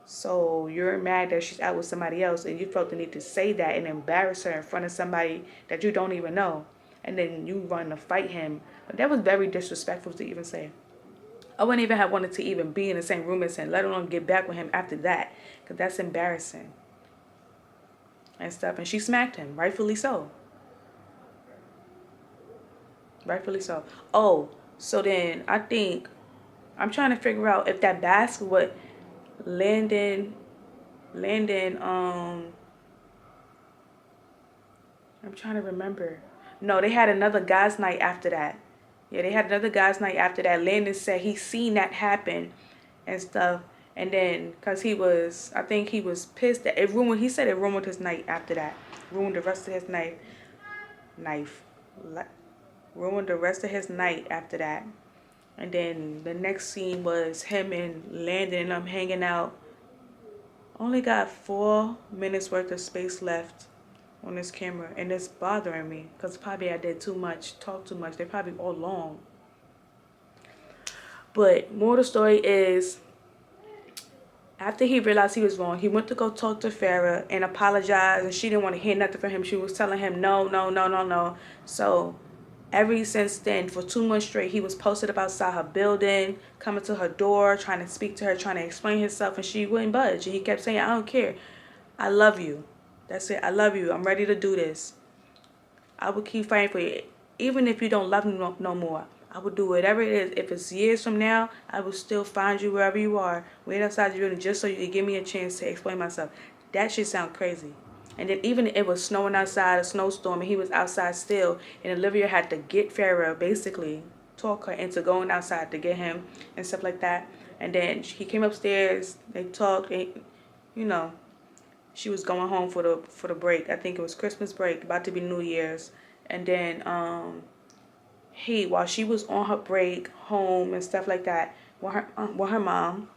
A: So you're mad that she's out with somebody else, and you felt the need to say that and embarrass her in front of somebody that you don't even know. And then you run to fight him. That was very disrespectful to even say. I wouldn't even have wanted to even be in the same room as him, let alone get back with him after that, because that's embarrassing and stuff. And she smacked him, rightfully so. Rightfully so. Oh, so then I think I'm trying to figure out if that basket, what Landon, I'm trying to remember. No, they had another guys' night after that. Yeah, they had another guys' night after that. Landon said he seen that happen and stuff. And then, because I think he was pissed that he said it ruined his night after that. Ruined the rest of his knife. Ruined the rest of his night after that. And then the next scene was him and Landon and them hanging out. Only got 4 minutes worth of space left on this camera, and it's bothering me because probably I did too much, talk too much. They're probably all long. But more of the story is, after he realized he was wrong, he went to go talk to Farrah and apologize, and she didn't want to hear nothing from him. She was telling him no, no, no, no, no. So ever since then, for 2 months straight, he was posted up outside her building, coming to her door, trying to speak to her, trying to explain himself, and she wouldn't budge. And he kept saying, I don't care. I love you. That's it. I love you. I'm ready to do this. I will keep fighting for you. Even if you don't love me no more, I will do whatever it is. If it's years from now, I will still find you wherever you are, wait outside your building, just so you can give me a chance to explain myself. That shit sound crazy. And then even if it was snowing outside, a snowstorm, and he was outside still, and Olivia had to get Farrah, basically talk her into going outside to get him and stuff like that. And then he came upstairs, they talked, and, you know, she was going home for the break. I think it was Christmas break, about to be New Year's. And then while she was on her break home and stuff like that, with her mom,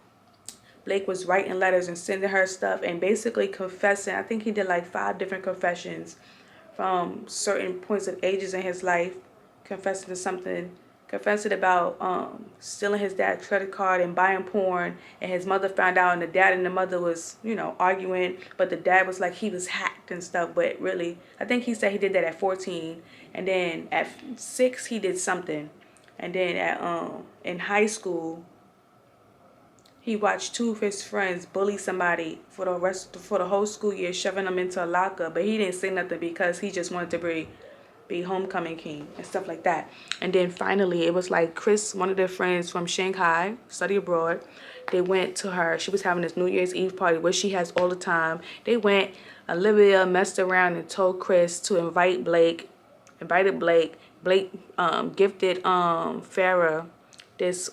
A: Blake was writing letters and sending her stuff and basically confessing. I think he did like 5 different confessions from certain points of ages in his life, confessing to something, confessing about stealing his dad's credit card and buying porn, and his mother found out, and the dad and the mother was, arguing, but the dad was like he was hacked and stuff, but really, I think he said he did that at 14, and then at 6 he did something, and then at in high school he watched 2 of his friends bully somebody for the whole school year, shoving them into a locker, but he didn't say nothing because he just wanted to be homecoming king and stuff like that. And then finally, it was like Chris, one of their friends from Shanghai, study abroad, they went to her. She was having this New Year's Eve party, which she has all the time. They went, Olivia messed around and told Chris to invite Blake, invited Blake. Blake gifted Farrah this,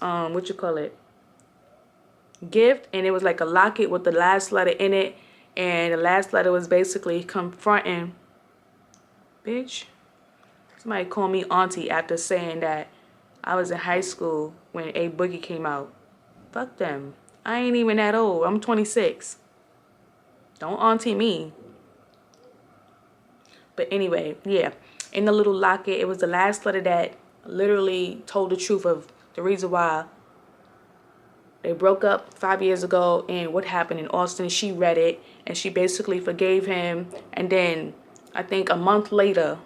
A: gift, and it was like a locket with the last letter in it, and the last letter was basically confronting, bitch, somebody called me auntie after saying that I was in high school when A Boogie came out. Fuck them. I ain't even that old. I'm 26. Don't auntie me. But anyway, yeah. In the little locket, it was the last letter that literally told the truth of the reason why they broke up 5 years ago and what happened in Austin. She read it and she basically forgave him. And then I think a month later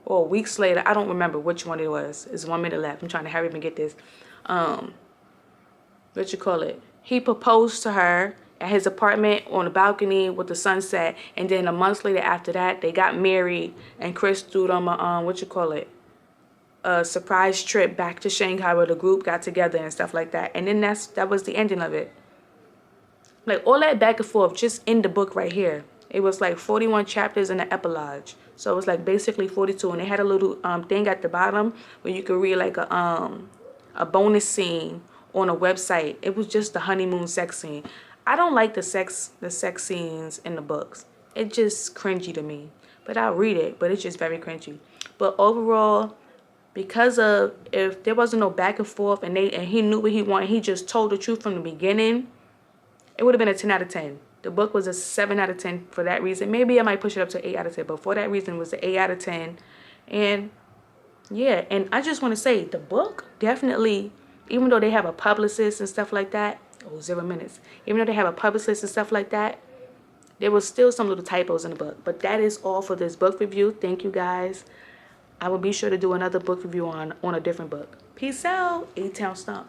A: or weeks later, I don't remember which one it was. It's 1 minute left. I'm trying to hurry up and get this. He proposed to her at his apartment on a balcony with the sunset. And then a month later after that, they got married and Chris threw them a surprise trip back to Shanghai where the group got together and stuff like that. And then that was the ending of it. Like all that back and forth just in the book right here. It was like 41 chapters in the epilogue. So it was like basically 42, and they had a little thing at the bottom where you could read like a bonus scene on a website. It was just the honeymoon sex scene. I don't like the sex scenes in the books. It's just cringy to me. But I'll read it, but it's just very cringy. But overall, because of if there wasn't no back and forth and he knew what he wanted, he just told the truth from the beginning, it would have been a 10 out of 10. The book was a 7 out of 10 for that reason. Maybe I might push it up to 8 out of 10, but for that reason it was an 8 out of 10. And yeah, and I just want to say the book definitely, even though they have a publicist and stuff like that, 0 minutes. Even though they have a publicist and stuff like that, there was still some little typos in the book. But that is all for this book review. Thank you guys. I will be sure to do another book review on a different book. Peace out. A-Town Stomp.